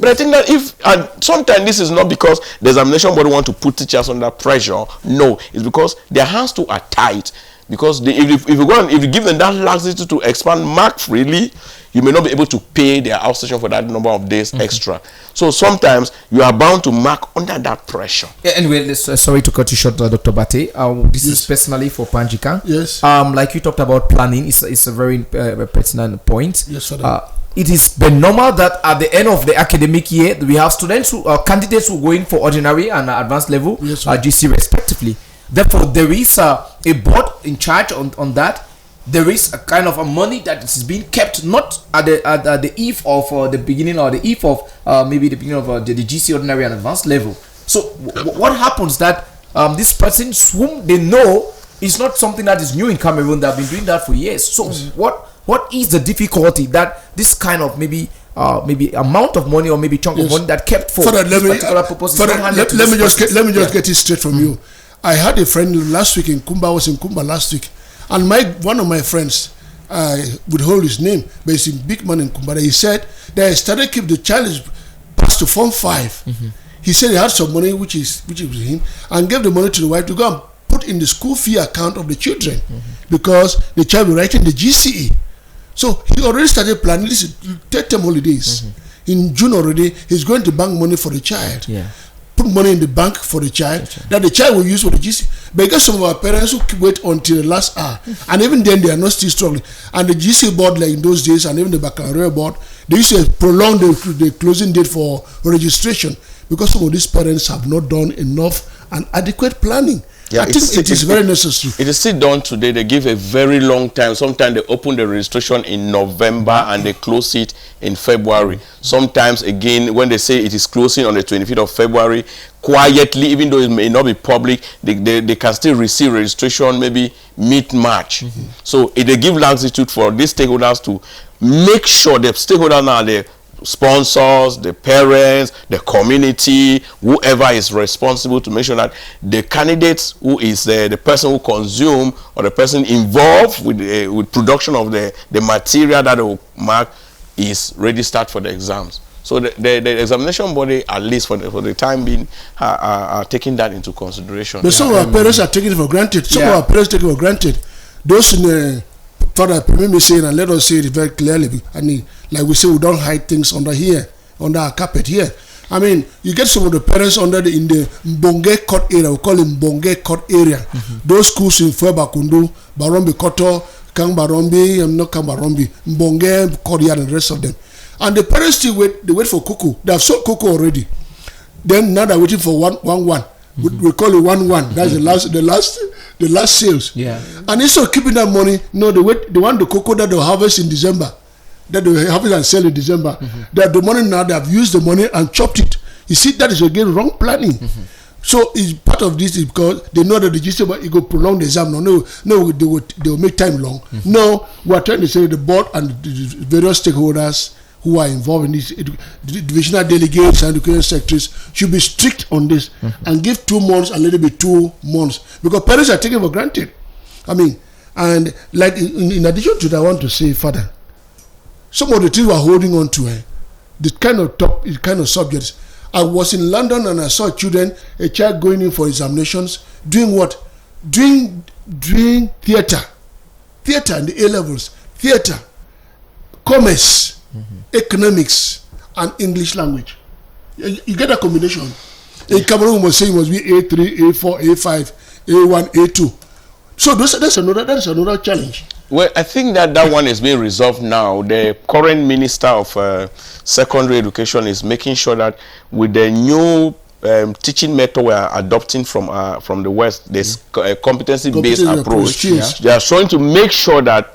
But I think that sometimes this is not because the examination body want to put teachers under pressure. No, it's because their hands too are tight. Because if you give them that laxity to expand mark freely, you may not be able to pay their outstation for that number of days extra. So sometimes you are bound to mark under that pressure. Yeah, anyway, sorry to cut you short, Dr. Bate. This is personally for Panjikan. Yes. Like you talked about planning, it's a very pertinent point. Yes, sir. It is the normal that at the end of the academic year, we have students who are candidates who are going for ordinary and advanced level, GC respectively. Therefore, there is a board in charge on that. There is a kind of a money that is being kept not at the eve of the beginning or the eve of maybe the beginning of the GC ordinary and advanced level. So what happens that this person whom they know is not something that is new in Cameroon. They have been doing that for years. So what is the difficulty that this kind of maybe amount of money or maybe chunk of money that kept for this particular purpose? Let me just get it straight from you. I had a friend last week in Kumba. I was in Kumba last week, and one of my friends, I would hold his name, but he's a big man in Kumba. He said that he started keep the child passed to Form 5. He said he had some money which is with him, and gave the money to the wife to go and put in the school fee account of the children, because the child will write in the GCE. So he already started planning this term holidays. In June already, he's going to bank money for the child. Put money in the bank for the child that the child will use for the GC. But because some of our parents who wait until the last hour, and even then they are not still struggling. And the GC board, like in those days, and even the baccalaureate board, they used to prolong the closing date for registration because some of these parents have not done enough and adequate planning. I think it is very necessary. It is still done today. They give a very long time. Sometimes they open the registration in November and they close it in February. Sometimes, again, when they say it is closing on the 25th of February, quietly, even though it may not be public, they can still receive registration maybe mid-March. So they give latitude for these stakeholders to make sure the stakeholders now are the sponsors, the parents, the community, whoever is responsible to make sure that the candidates who is the person who consume or the person involved with production of the material that they will mark is registered for the exams. So the examination body, at least for the time being, are taking that into consideration. But some of our parents are taking it for granted. Some of our parents take it for granted. Those in the Father, permit me saying, and let us say it very clearly, and like we say, we don't hide things under our carpet here. I mean, you get some of the parents in the Mbonge Court area, we call it Mbonge Court area. Those schools in Fuebakundu, Barombi Koto, Kang Barombi, not Kang Barombi, Mbonge Court and the rest of them. And the parents still wait. They wait for cocoa. They have sold cocoa already. Then now they're waiting for one. We call it 1-1. That's the last sales. Yeah. And instead of keeping that money, no, they want the cocoa that they'll harvest in December, that they harvest and sell in December. That the money now they have used the money and chopped it. You see, that is again wrong planning. So it's part of this is because they know that the GC it will prolong the exam. No, they will make time long. No, we are trying to say the board and the various stakeholders who are involved in this, the divisional delegates and education secretaries should be strict on this and give 2 months, a little bit 2 months, because parents are taken for granted. I mean, and like in addition to that, I want to say, Father, some of the things we are holding on to, the kind of subjects. I was in London and I saw a child going in for examinations, doing what? Doing theater in the A-levels, theater, commerce, economics, and English language. You get a combination. In Cameroon, was saying it must be A3, A4, A5, A1, A2. So that's another challenge. Well, I think that one is being resolved now. The current Minister of Secondary Education is making sure that with the new teaching method we are adopting from the West, this competency-based approach, they are trying to make sure that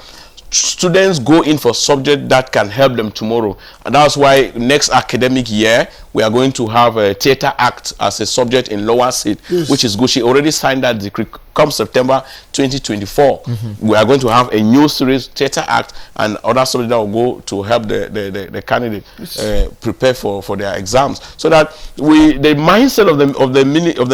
students go in for subject that can help them tomorrow. And that's why next academic year we are going to have a Theatre Act as a subject in lower seat, which is good. She already signed that decree. Come September 2024, we are going to have a new series, Theatre Act, and other subjects that will go to help the candidate prepare for their exams. So that the mindset of the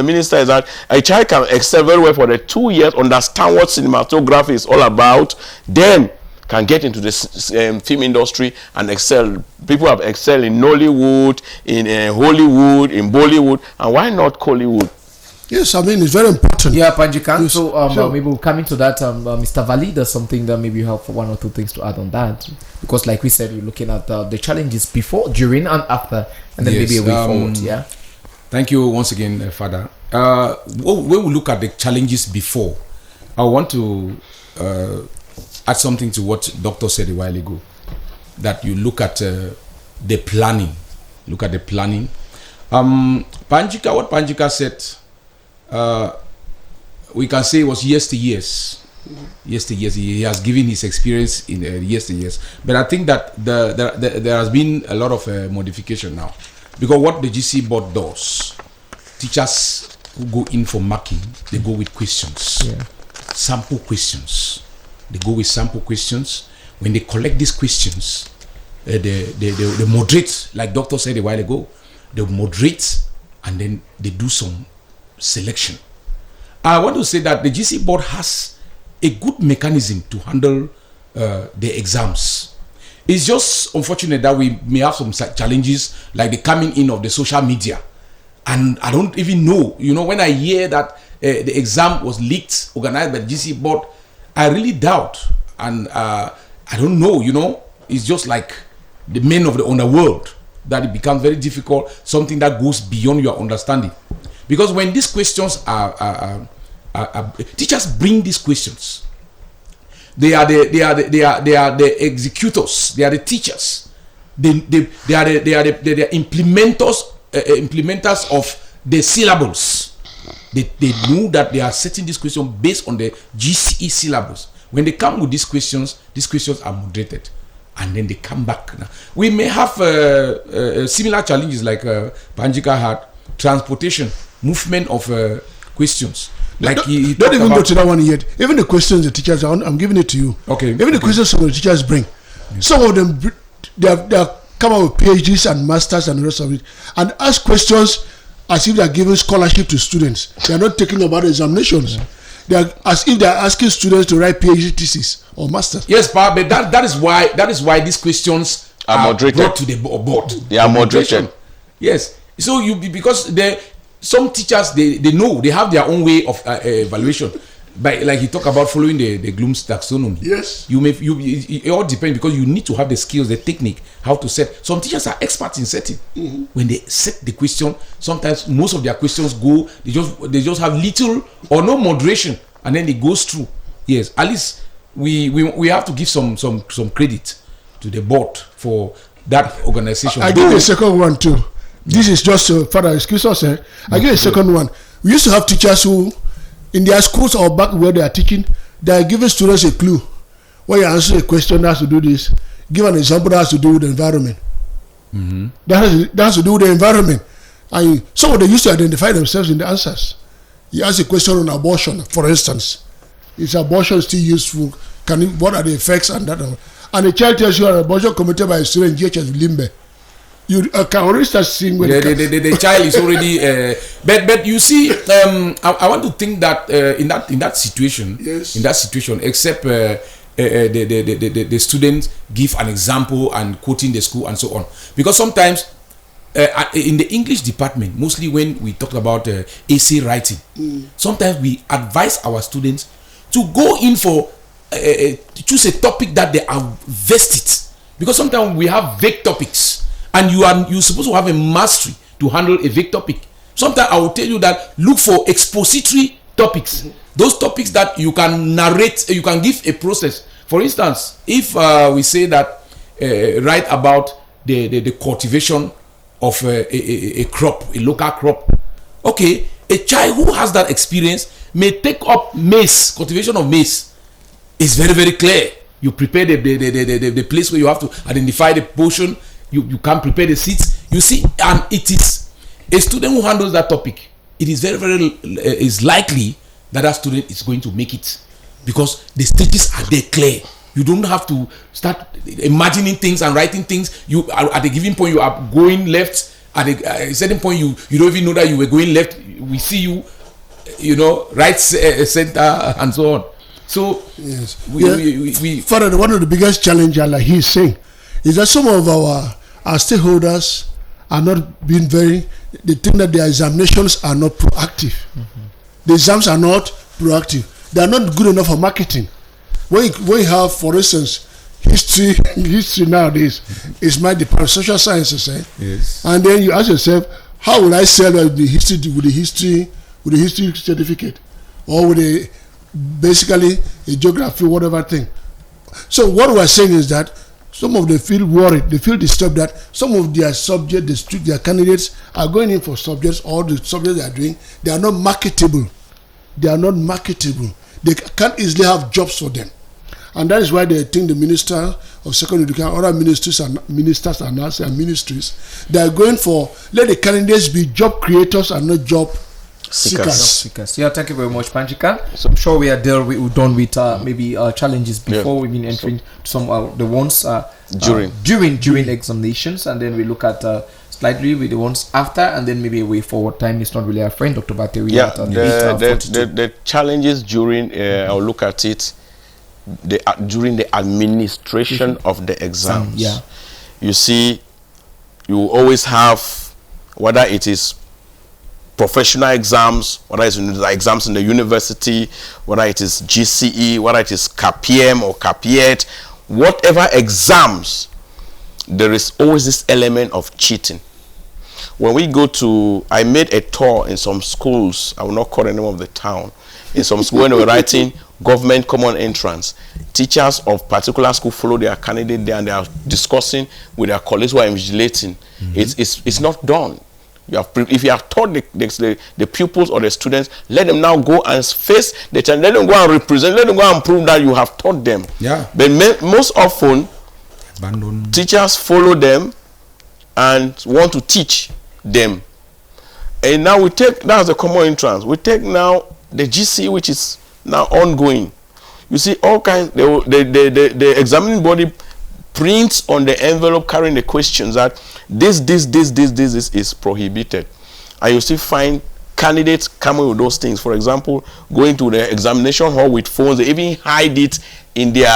minister is that a child can excel very well for the 2 years, understand what cinematography is all about, then can get into the film industry and excel. People have excelled in Nollywood, in Hollywood, in Bollywood, and why not Kollywood? Yes, I mean, it's very important. Yeah, Panjikan. Yes. So Sure. maybe we'll come into that. Mr. Vali, there's something that maybe you have 1 or 2 things to add on that. Because like we said, we're looking at the challenges before, during, and after, and then maybe a way forward. Yeah. Thank you once again, Father. When we look at the challenges before, I want to add something to what Doctor said a while ago. That you look at the planning. Look at the planning. Panjika, what Panjika said, we can say it was yesteryears. Yesteryears. He has given his experience in yesteryears. But I think that there has been a lot of modification now. Because what the GC board does, teachers who go in for marking, they go with questions. Yeah. Sample questions. They go with sample questions. When they collect these questions, they moderate, like Doctor said a while ago. They moderate and then they do some selection. I want to say that the GC board has a good mechanism to handle the exams. It's just unfortunate that we may have some challenges like the coming in of the social media. And I don't even know, when I hear that the exam was leaked, organized by the GC board, I really doubt. And I don't know, it's just like the men of the underworld, that it becomes very difficult, something that goes beyond your understanding. Because when these questions are teachers bring these questions, they are the executors, they are the teachers, they are the implementers of the syllables. They know that they are setting this question based on the GCE syllabus. When they come with these questions are moderated, and then they come back. Now, we may have similar challenges like Panjika had, transportation, movement of questions. Like don't even go to that one yet. Even the questions the teachers, I'm giving it to you. Okay. Even the questions some of the teachers bring, some of them they have come up with PhDs and masters and the rest of it, and ask questions as if they are giving scholarship to students. They are not talking about examinations. Yeah. They are as if they are asking students to write PhD thesis or masters. Yes, but that is why these questions are moderated, brought to the board. They are moderated. Yes. So because some teachers they know they have their own way of evaluation. But like you talk about following the Bloom's taxonomy. Yes. It all depends, because you need to have the skills, the technique, how to set. Some teachers are experts in setting. When they set the question, sometimes most of their questions go, they just have little or no moderation, and then it goes through. Yes, at least we have to give some credit to the board for that organization. I give you a second one too. This is just Father, excuse us. I give you a second one. We used to have teachers who, in their schools or back where they are teaching, they are giving students a clue. When you answer a question that has to do this, give an example that has to do with the environment. Mm-hmm. That has to do with the environment. And some of them used to identify themselves in the answers. You ask a question on abortion, for instance. Is abortion still useful? What are the effects and that? And the child tells you an abortion committed by a student in GHS Limbe. You can already start seeing when the child is already. But you see, I want to think that in that situation, yes. In that situation, except the students give an example and quoting the school and so on, because sometimes in the English department, mostly when we talk about essay writing, sometimes we advise our students to go in for choose a topic that they are vested, because sometimes we have vague topics. And you're supposed to have a mastery to handle a vague topic. Sometimes I will tell you that look for expository topics. Mm-hmm. Those topics that you can narrate, you can give a process. For instance, if we say that write about the cultivation of a crop, a local crop. Okay, a child who has that experience may take up maize, cultivation of maize. It's very, very clear. You prepare the place where you have to identify the portion. You can prepare the seats. You see, and it is a student who handles that topic. It is very, very is likely that student is going to make it, because the stages are there clear. You don't have to start imagining things and writing things. You are at a given point, you are going left. At a certain point, you don't even know that you were going left. We see you, right, center, and so on. So yes, we Father, one of the biggest challenges, like he's saying, is that some of our stakeholders are not being they think that their examinations are not proactive. Mm-hmm. The exams are not proactive. They are not good enough for marketing. When you have, for instance, history nowadays is my department, social sciences, Yes. And then you ask yourself, how will I sell the history certificate, or with basically a geography, whatever thing. So what we are saying is that some of them feel worried, they feel disturbed that some of their subjects, their candidates are going in for subjects, or the subjects they are doing, they are not marketable. They are not marketable. They can't easily have jobs for them. And that is why they think the Minister of Secondary Education, other ministers and ministries, they are going for, let the candidates be job creators and not job seekers. Yeah, thank you very much, Panchika. So I'm sure we are done with maybe challenges before we've been entering some the ones during examinations, and then we look at slightly with the ones after, and then maybe a way forward. Time is not really our friend, Dr. Battery. The challenges during I'll look at it during the administration of the exams. Yeah, you see, you always have, whether it is professional exams, whether it's exams in the university, whether it is GCE, whether it is CAPM or CAPIET, whatever exams, there is always this element of cheating. When we go to, I made a tour in some schools, I will not call the name of the town, in some school when they were writing government common entrance, teachers of particular school follow their candidate there and they are discussing with their colleagues who are invigilating. It's not done. If you have taught the pupils or the students, let them now go and face the challenge. Let them go and represent. Let them go and prove that you have taught them. Yeah. But most often, teachers follow them and want to teach them. And now that's the common entrance. We take now the GC, which is now ongoing. You see all kinds. The examining body prints on the envelope carrying the questions that this is prohibited, and you still find candidates coming with those things. For example, going to the examination hall with phones, they even hide it in their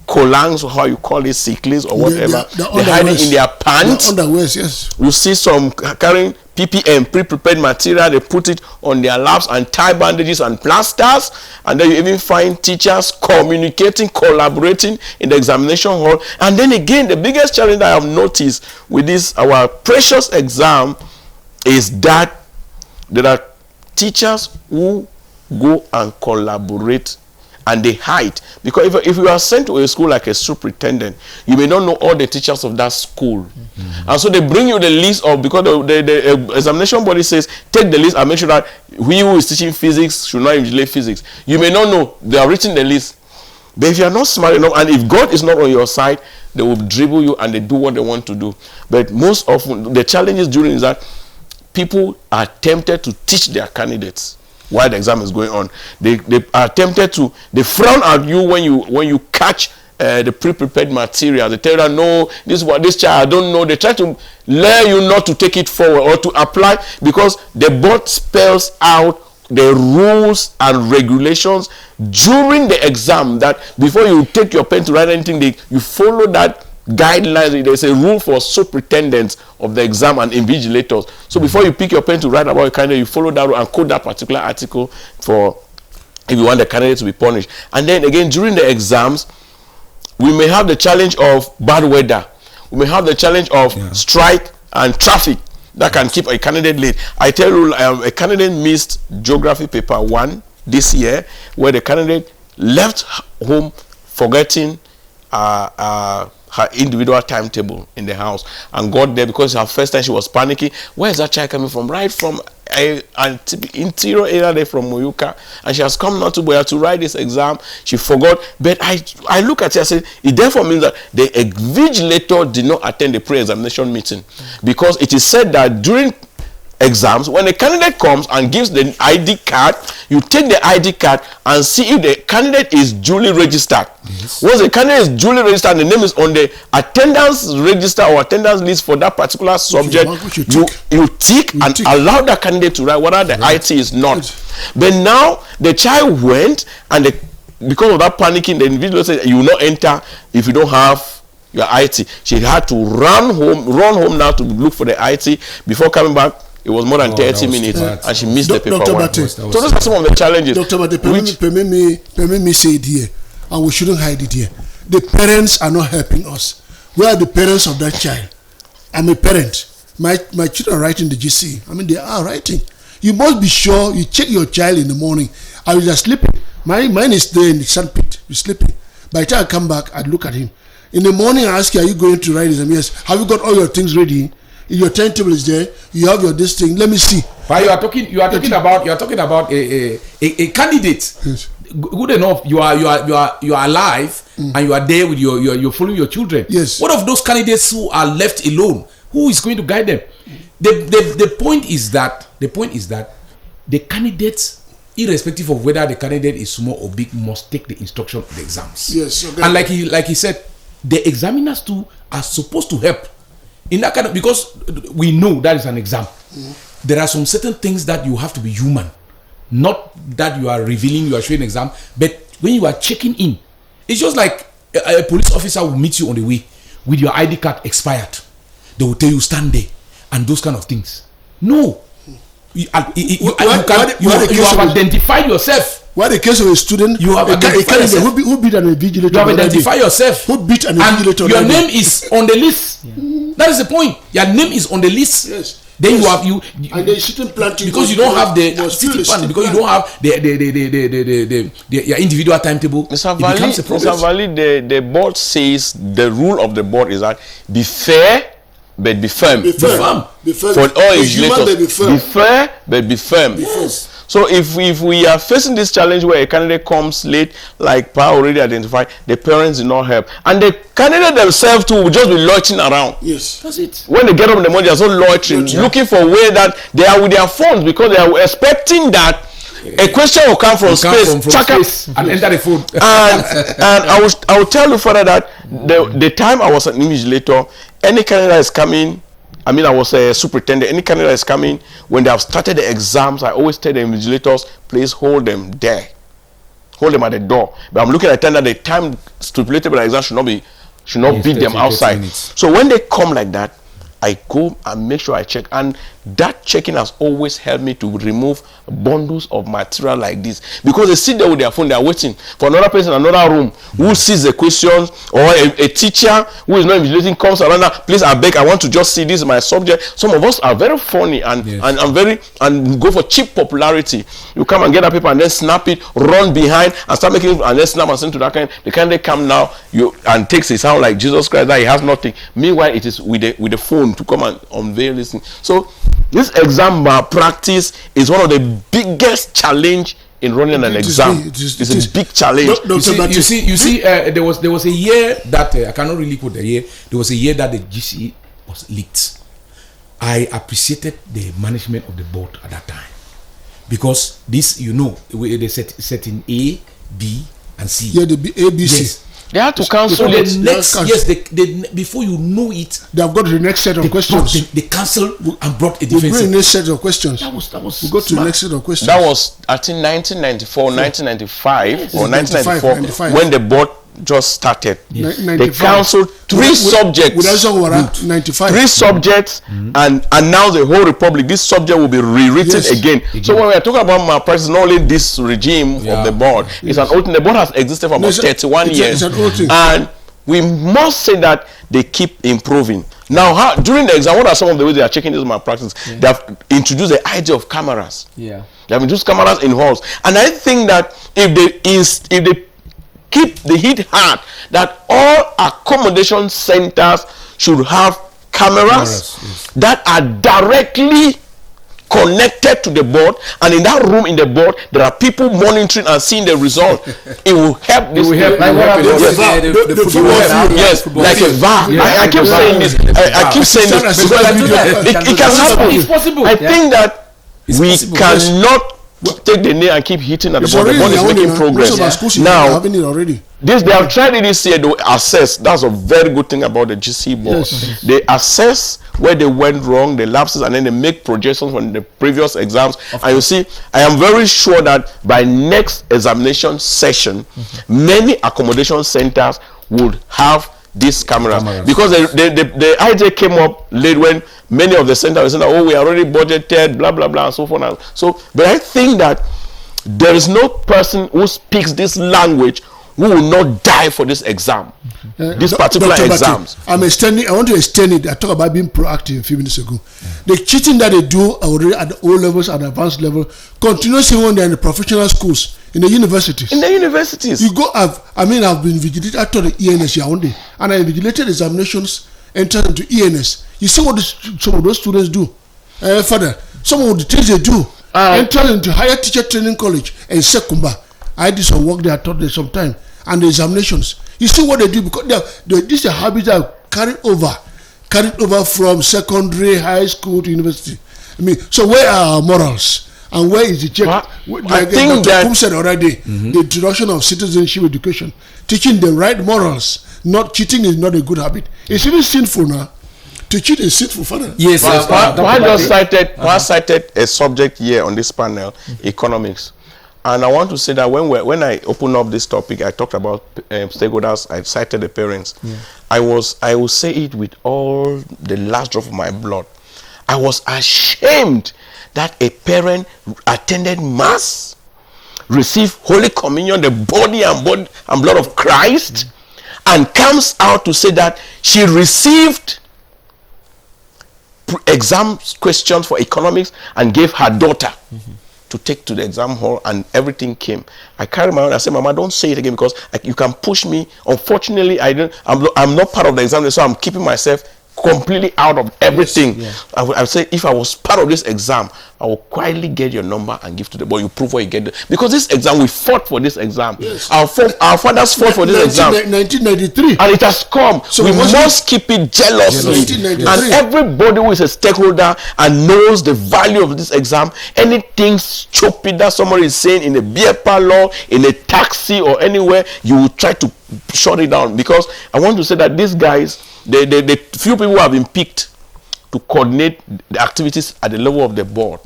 collants, or how you call it, cyclists or whatever. They hide it in their pants. Underwears, yes. You see some carrying PPM, pre-prepared material, they put it on their laps and tie bandages and plasters, and then you even find teachers communicating, collaborating in the examination hall. And then again, the biggest challenge that I have noticed with this, our precious exam, is that there are teachers who go and collaborate and they hide. Because if you are sent to a school like a superintendent, you may not know all the teachers of that school. And so they bring you the list of, because the examination body says, take the list and make sure that he who is teaching physics should not invigilate physics. You may not know. They have written the list. But if you are not smart enough, and if God is not on your side, they will dribble you and they do what they want to do. But most often, the challenges during is that people are tempted to teach their candidates while the exam is going on. They are tempted to, they frown at you when you catch the pre-prepared material. They tell you, no, this is what this child, I don't know. They try to lure you not to take it forward or to apply, because the board spells out the rules and regulations during the exam, that before you take your pen to write anything, you follow that guidelines. There's a rule for superintendents of the exam and invigilators. So before you pick your pen to write about a candidate, you follow that rule and code that particular article for if you want the candidate to be punished. And then again, during the exams, we may have the challenge of bad weather. We may have the challenge of strike and traffic that can keep a candidate late. I tell you, a candidate missed geography paper 1 this year, where the candidate left home forgetting her individual timetable in the house, and got there because her first time she was panicking. Where is that child coming from? Right from an interior area there from Moyuka, and she has come not to Boya to write this exam. She forgot. But I look at it and say, it therefore means that the invigilator did not attend the pre-examination meeting, because it is said that during exams, when a candidate comes and gives the ID card, you take the ID card and see if the candidate is duly registered. Yes. Once the candidate is duly registered, the name is on the attendance register or attendance list for that particular subject, you tick and allow the candidate to write whether the IT is not. Yes. But now the child went, and because of that panicking, the individual said, you will not enter if you don't have your IT. She had to run home now to look for the IT. Before coming back, it was more than 30 minutes, and she missed the paper. Dr. Bate, so those are some of the challenges. Dr. Bate, permit me say it here, and we shouldn't hide it here. The parents are not helping us. Where are the parents of that child? I'm a parent. My children are writing the GC. I mean, they are writing. You must be sure you check your child in the morning. I was just sleeping. Mine is there in the sandpit. He's sleeping. By the time I come back, I look at him. In the morning, I ask you, are you going to write this? Yes. Have you got all your things ready? Your timetable is there. You have your this thing. Let me see. But you are talking about a candidate. Yes. Good enough. You are alive, and you are there with you're following your children. Yes. What of those candidates who are left alone? Who is going to guide them? The point is that the candidates, irrespective of whether the candidate is small or big, must take the instruction of the exams. Yes. Okay. And like he said, the examiners too are supposed to help. In that kind of, because we know that is an exam. There are some certain things that you have to be human, not that you are revealing, you are showing exam, but when you are checking in, it's just like a police officer will meet you on the way with your ID card expired. They will tell you stand there and those kind of things. No, you have identified yourself. What the case of a student? You have identified yourself. Who beat an invigilator? You have identified yourself. Who beat an invigilator? Your name is on the list. That is the point. Your name is on the list. Yes. Then you have and they shouldn't plant you because you don't have the city plan, because you don't have the your individual timetable. Mr. Valley, the board says the rule of the board is that be fair but be firm. Be firm. For all invigilators, be fair but be firm. So if we are facing this challenge where a candidate comes late, like Pa already identified, the parents do not help, and the candidate themselves too will just be loitering around. Yes, that's it. When they get up in the morning, they're so loitering, looking for a way that they are with their phones, because they are expecting that a question will come from space and enter the phone. and I will tell you further that the time I was an invigilator, any candidate that is coming, I was a superintendent, any candidate that is coming, when they have started the exams, I always tell the invigilators, please hold them there. Hold them at the door. But I'm looking at the time stipulated by the exam should not beat them outside. So when they come like that, I go and make sure I check, and that checking has always helped me to remove bundles of material like this, because they sit there with their phone, they are waiting for another person in another room who sees the questions, or a teacher who is not invigilating comes around, please, I beg, I want to just see, this is my subject. Some of us are very funny and and go for cheap popularity. You come and get that paper and then snap it, run behind and start making it, and then snap and send to that kind. The kind they come now and takes it sound like Jesus Christ that he has nothing. Meanwhile, it is with the phone to come and unveil this thing. So this exam malpractice is one of the biggest challenge in running an exam. It's a big challenge. You see, there was a year that I cannot really quote the year. There was a year that the GCE was leaked. I appreciated the management of the board at that time, because this, they set in A, B, and C. Yeah, the A, B, C. Yes. They had to cancel the next. Yes, they before you know it, they have got the next set of questions. They cancelled and brought a different. We bring the next set of questions. That was. We go to the next set of questions. That was, I think, 1994, 1995, or 1994 when the board just started. Yes. They cancelled three subjects. Three subjects, and now the whole republic. This subject will be rewritten again. So when we are talking about malpractice, not only this regime of the board, it's an old thing. The board has existed for about 31 years, and we must say that they keep improving. Now, during the exam, what are some of the ways they are checking this malpractice? They have introduced the idea of cameras. Yeah, they have introduced cameras in halls, and I think that if they keep the heat hard, that all accommodation centers should have cameras that are directly connected to the board, and in that room in the board there are people monitoring and seeing the result. It will help this. Yes, like a VAR. I keep saying this. I keep saying this because it can happen. It's possible. I think that we cannot take the nail and keep hitting at the board. The board is making progress. Now, they have tried it this year to assess. That's a very good thing about the GC board. They assess where they went wrong, the lapses, and then they make projections from the previous exams. And you see, I am very sure that by next examination session, many accommodation centers would have these cameras. Because the idea came up late when many of the centers said, oh, we already budgeted, blah blah blah, and so forth. So, but I think that there is no person who speaks this language who will not die for this exam, this particular exams. I want to extend it. I talked about being proactive a few minutes ago. The cheating that they do already at the O levels and advanced level continues even when they're in the professional schools, in the universities. In the universities, you go. I've been vigilated after the ENS Yaoundé, and I vigilated examinations entered into ENS. You see what some of those students do. Father, some of the things they do. Entered into higher teacher training college in Sekumba. I did some work there, I taught there some time, and the examinations. You see what they do, because this is a habit that are carried over from secondary, high school to university. I mean, so where are our morals? And where is the check? I think that Kum said already, the introduction of citizenship education, teaching the right morals. Not cheating is not a good habit. It's even sinful now. To cheat is sinful, father. Yes. I cited a subject here on this panel, economics. And I want to say that when I opened up this topic, I talked about stakeholders. I cited the parents. I will say it with all the last drop of my blood. I was ashamed that a parent attended mass, received Holy Communion, the body and blood of Christ, and comes out to say that she received exam questions for economics and gave her daughter to take to the exam hall, and everything came. I carried my own. I said, Mama, don't say it again, because you can push me. Unfortunately, I'm not part of the exam, so I'm keeping myself completely out of everything. I would say, if I was part of this exam, I will quietly get your number and give to the boy. You prove what you get. Because this exam, we fought for this exam. Our fathers fought for this exam. 1993. And it has come. So we must keep it jealously. And everybody who is a stakeholder and knows the value of this exam, anything stupid that somebody is saying in a beer parlor, in a taxi, or anywhere, you will try to shut it down. Because I want to say that these guys, the few people who have been picked to coordinate the activities at the level of the board,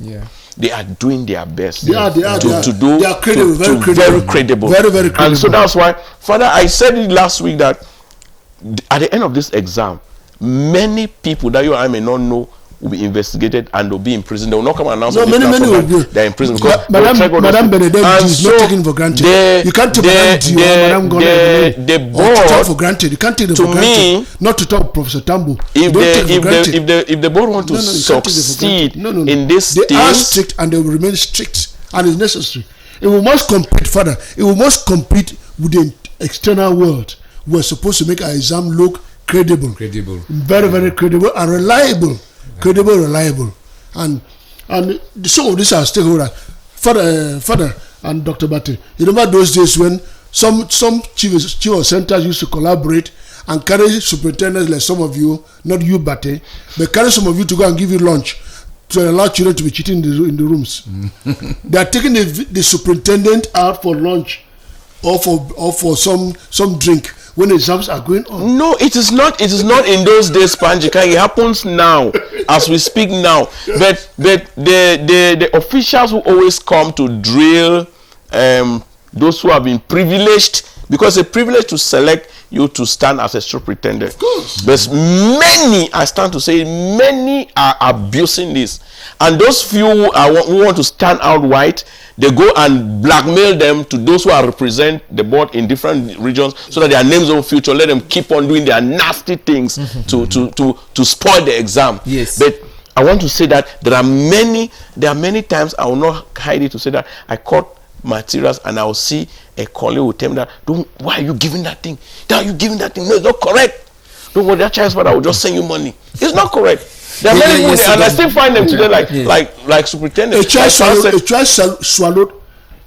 they are doing their best. They are credible, very credible. Very credible. And so that's why, Father, I said it last week that at the end of this exam, many people that you and I may not know will be investigated and will be in prison. They will not come and announce. No, many will be. They're in prison because Madam Benedette is not taken for granted. You can't take Madam the board for granted. You can't take it for granted. Not to talk Professor Tambo. If the board want to succeed in this, they are strict and they will remain strict, and it's necessary. It will must compete further. It will must compete with the external world. We're supposed to make our exam look credible, very, very credible and reliable. Credible, reliable, and some of these are stakeholders. Father and Dr. Bate, you remember those days when some chief of centers used to collaborate and carry superintendents like some of you, not you Bate, but carry some of you to go and give you lunch to allow children to be cheating in the rooms. They are taking the superintendent out for lunch or for some drink when exams are going on. No, it is not in those days, Panjika. It happens now, as we speak now. But the officials who always come to drill those who have been privileged, because it's a privilege to select you to stand as a superintendent. Of course. But many, I stand to say, many are abusing this. And those few who want to stand out white, they go and blackmail them to those who are represent the board in different regions so that their names don't feature. Let them keep on doing their nasty things to spoil the exam. Yes. But I want to say that there are many times, I will not hide it, to say that I caught materials and I will see a colleague will tell me that, why are you giving that thing? Why are you giving that thing? No, it's not correct. Don't worry, that child's father will just send you money. It's not correct. There are many people, and I still find them today like superintendents. A child swallowed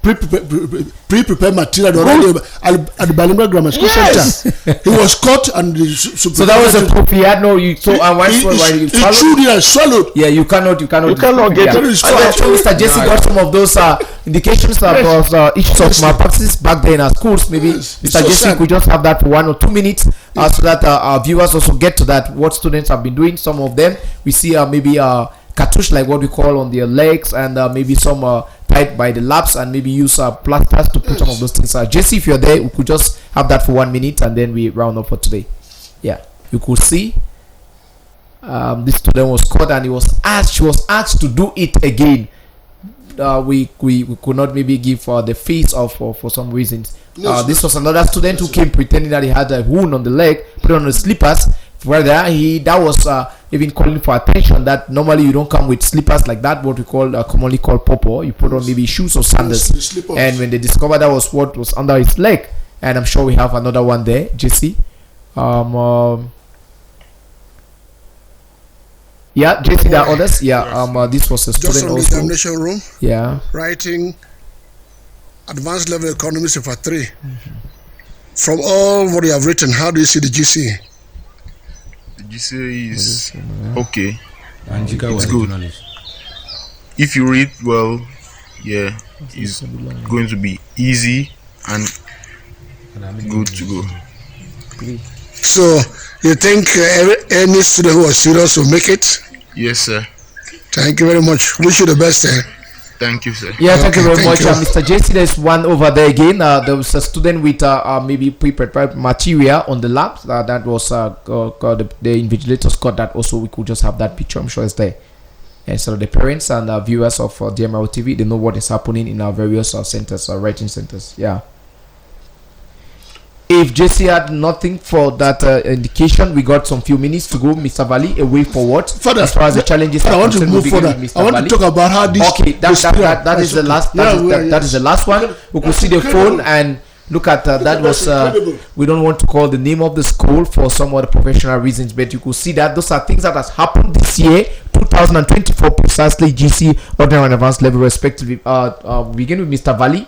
pre-prepared material already at the Bilingual Grammar School Center. He was caught and so that was a proof. He had no. He swallowed. Yeah, you cannot get it. So Mr. Jesse got some of those indications of issues of malpractice back then in our schools. Maybe Mr. Jesse could just have that for 1 or 2 minutes so that our viewers also get to that what students have been doing. Some of them we see maybe cartouche, like what we call on their legs, and maybe some tied by the laps, and maybe use plasters to put some of those things. Jesse, if you're there, we could just have that for 1 minute and then we round up for today. Yeah, you could see this student was caught and she was asked to do it again. We could not maybe give the face of for some reasons. This was another student who came pretending that he had a wound on the leg, put on the slippers. That was even calling for attention that normally you don't come with slippers like that, what we call commonly called popo. You put on maybe shoes or sandals. And when they discovered that was what was under his leg, and I'm sure we have another one there, Jesse. Yeah, Jesse, there are others. Yeah, this was a student just from also. The examination room. Yeah. Writing advanced level economics for 3. From all what you have written, how do you see the GCE? GCE is okay. It's good. If you read well, yeah, it's going to be easy and good to go. So you think any student who is serious will make it? Yes, sir. Thank you very much. Wish you the best, sir. Thank you, sir. Yeah, thank you very much, Mr. JC. There's one over there again. There was a student with maybe pre-prepared material on the lab. That was the invigilators got that also. We could just have that picture. I'm sure it's there. And so the parents and viewers of DMRO TV, they know what is happening in our various centers, writing centers. Yeah. If JC had nothing for that indication, we got some few minutes to go. Mr. Valley, a way forward. Further, as far as the challenges I want to move further. I want to talk about how this. Okay, that is the last. That is the last one. We could see the phone and look at that was. We don't want to call the name of the school for some other professional reasons, but you could see that those are things that has happened this year, 2024, precisely. GC, ordinary and advanced level, respectively. Begin with Mr. Valley.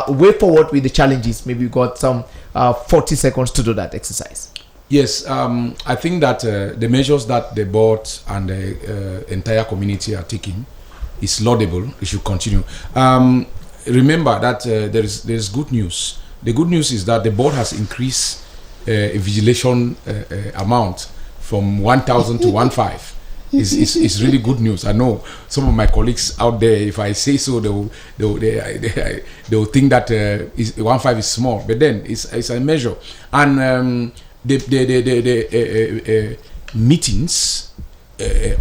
Way forward with the challenges. Maybe we got some 40 seconds to do that exercise. Yes, I think that the measures that the board and the entire community are taking is laudable. It should continue. Remember that there is good news. The good news is that the board has increased invigilation amount from 1,000 to 1,500. It's really good news. I know some of my colleagues out there, if I say so, they will think that 1,500 is small, but then it's a measure. And meetings,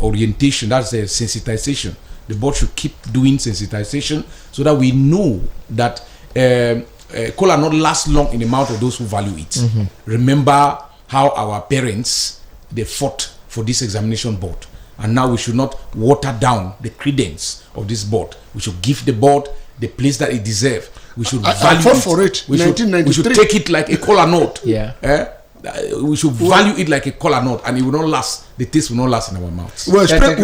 orientation, that's the sensitization. The board should keep doing sensitization so that we know that cola not last long in the mouth of those who value it. Remember how our parents, they fought for this examination board, and now we should not water down the credence of this board. We should give the board the place that it deserves. We should value fought for it. We should take it like a cola note. We should value it like a cola nut, and it will not last. The taste will not last in our mouths. We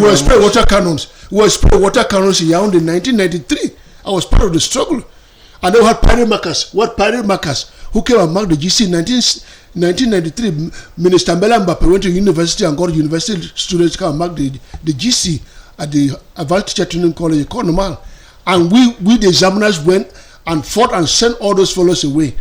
were spray water cannons. We were spray water cannons in Yaoundé in 1993. I was part of the struggle. And they had pirate markers. What pirate markers? Who came and marked the GC in 1993? Minister Mbela Mbappe went to university and got university students come and mark the GC at the Advanced Teacher Training College, Cornwall. And we the examiners went and fought and sent all those fellows away.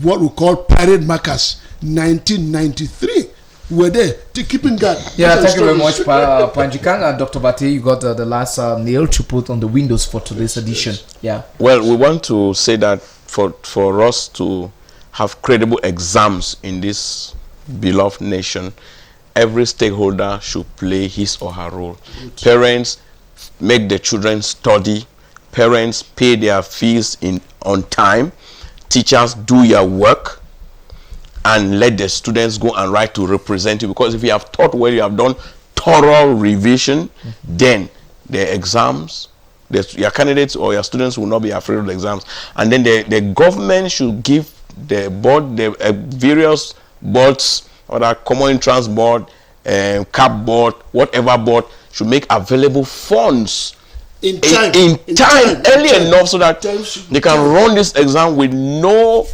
What we call pirate markers. 1993. We were there keeping guard. Yeah, thank you very much, Panjikang and Dr. Bate. You got the last nail to put on the windows for today's edition. Yeah. Well, we want to say that for us to have credible exams in this beloved nation, every stakeholder should play his or her role. Parents make the children study. Parents pay their fees on time. Teachers do your work. And let the students go and write to represent you, because if you have taught well, you have done thorough revision, then the exams, your candidates or your students will not be afraid of the exams. And then the government should give the board, the various boards, or the common entrance board, CAP board, whatever board, should make available funds in time, early enough, so that they can run this exam with no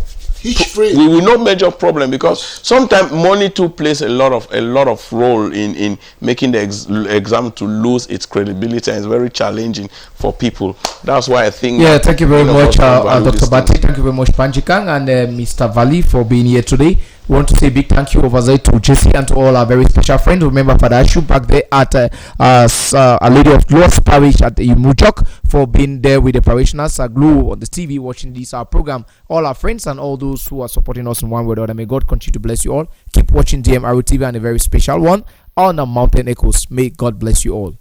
we will not major problem, because sometimes money too plays a lot of role in making the exam to lose its credibility, and it's very challenging for people. That's why I think. Yeah, thank you very much, Dr. Bate. Thank you very much, Panjikang and Mr. Vali, for being here today. We want to say a big thank you over there to Jesse and to all our very special friends. Remember Father Ashu back there at Our Lady of Lourdes Parish at Imujok for being there with the parishioners, Glue on the TV watching this program. All our friends and all those who are supporting us in one way or other. May God continue to bless you all. Keep watching DMRU TV and a very special one on the Mountain Echoes. May God bless you all.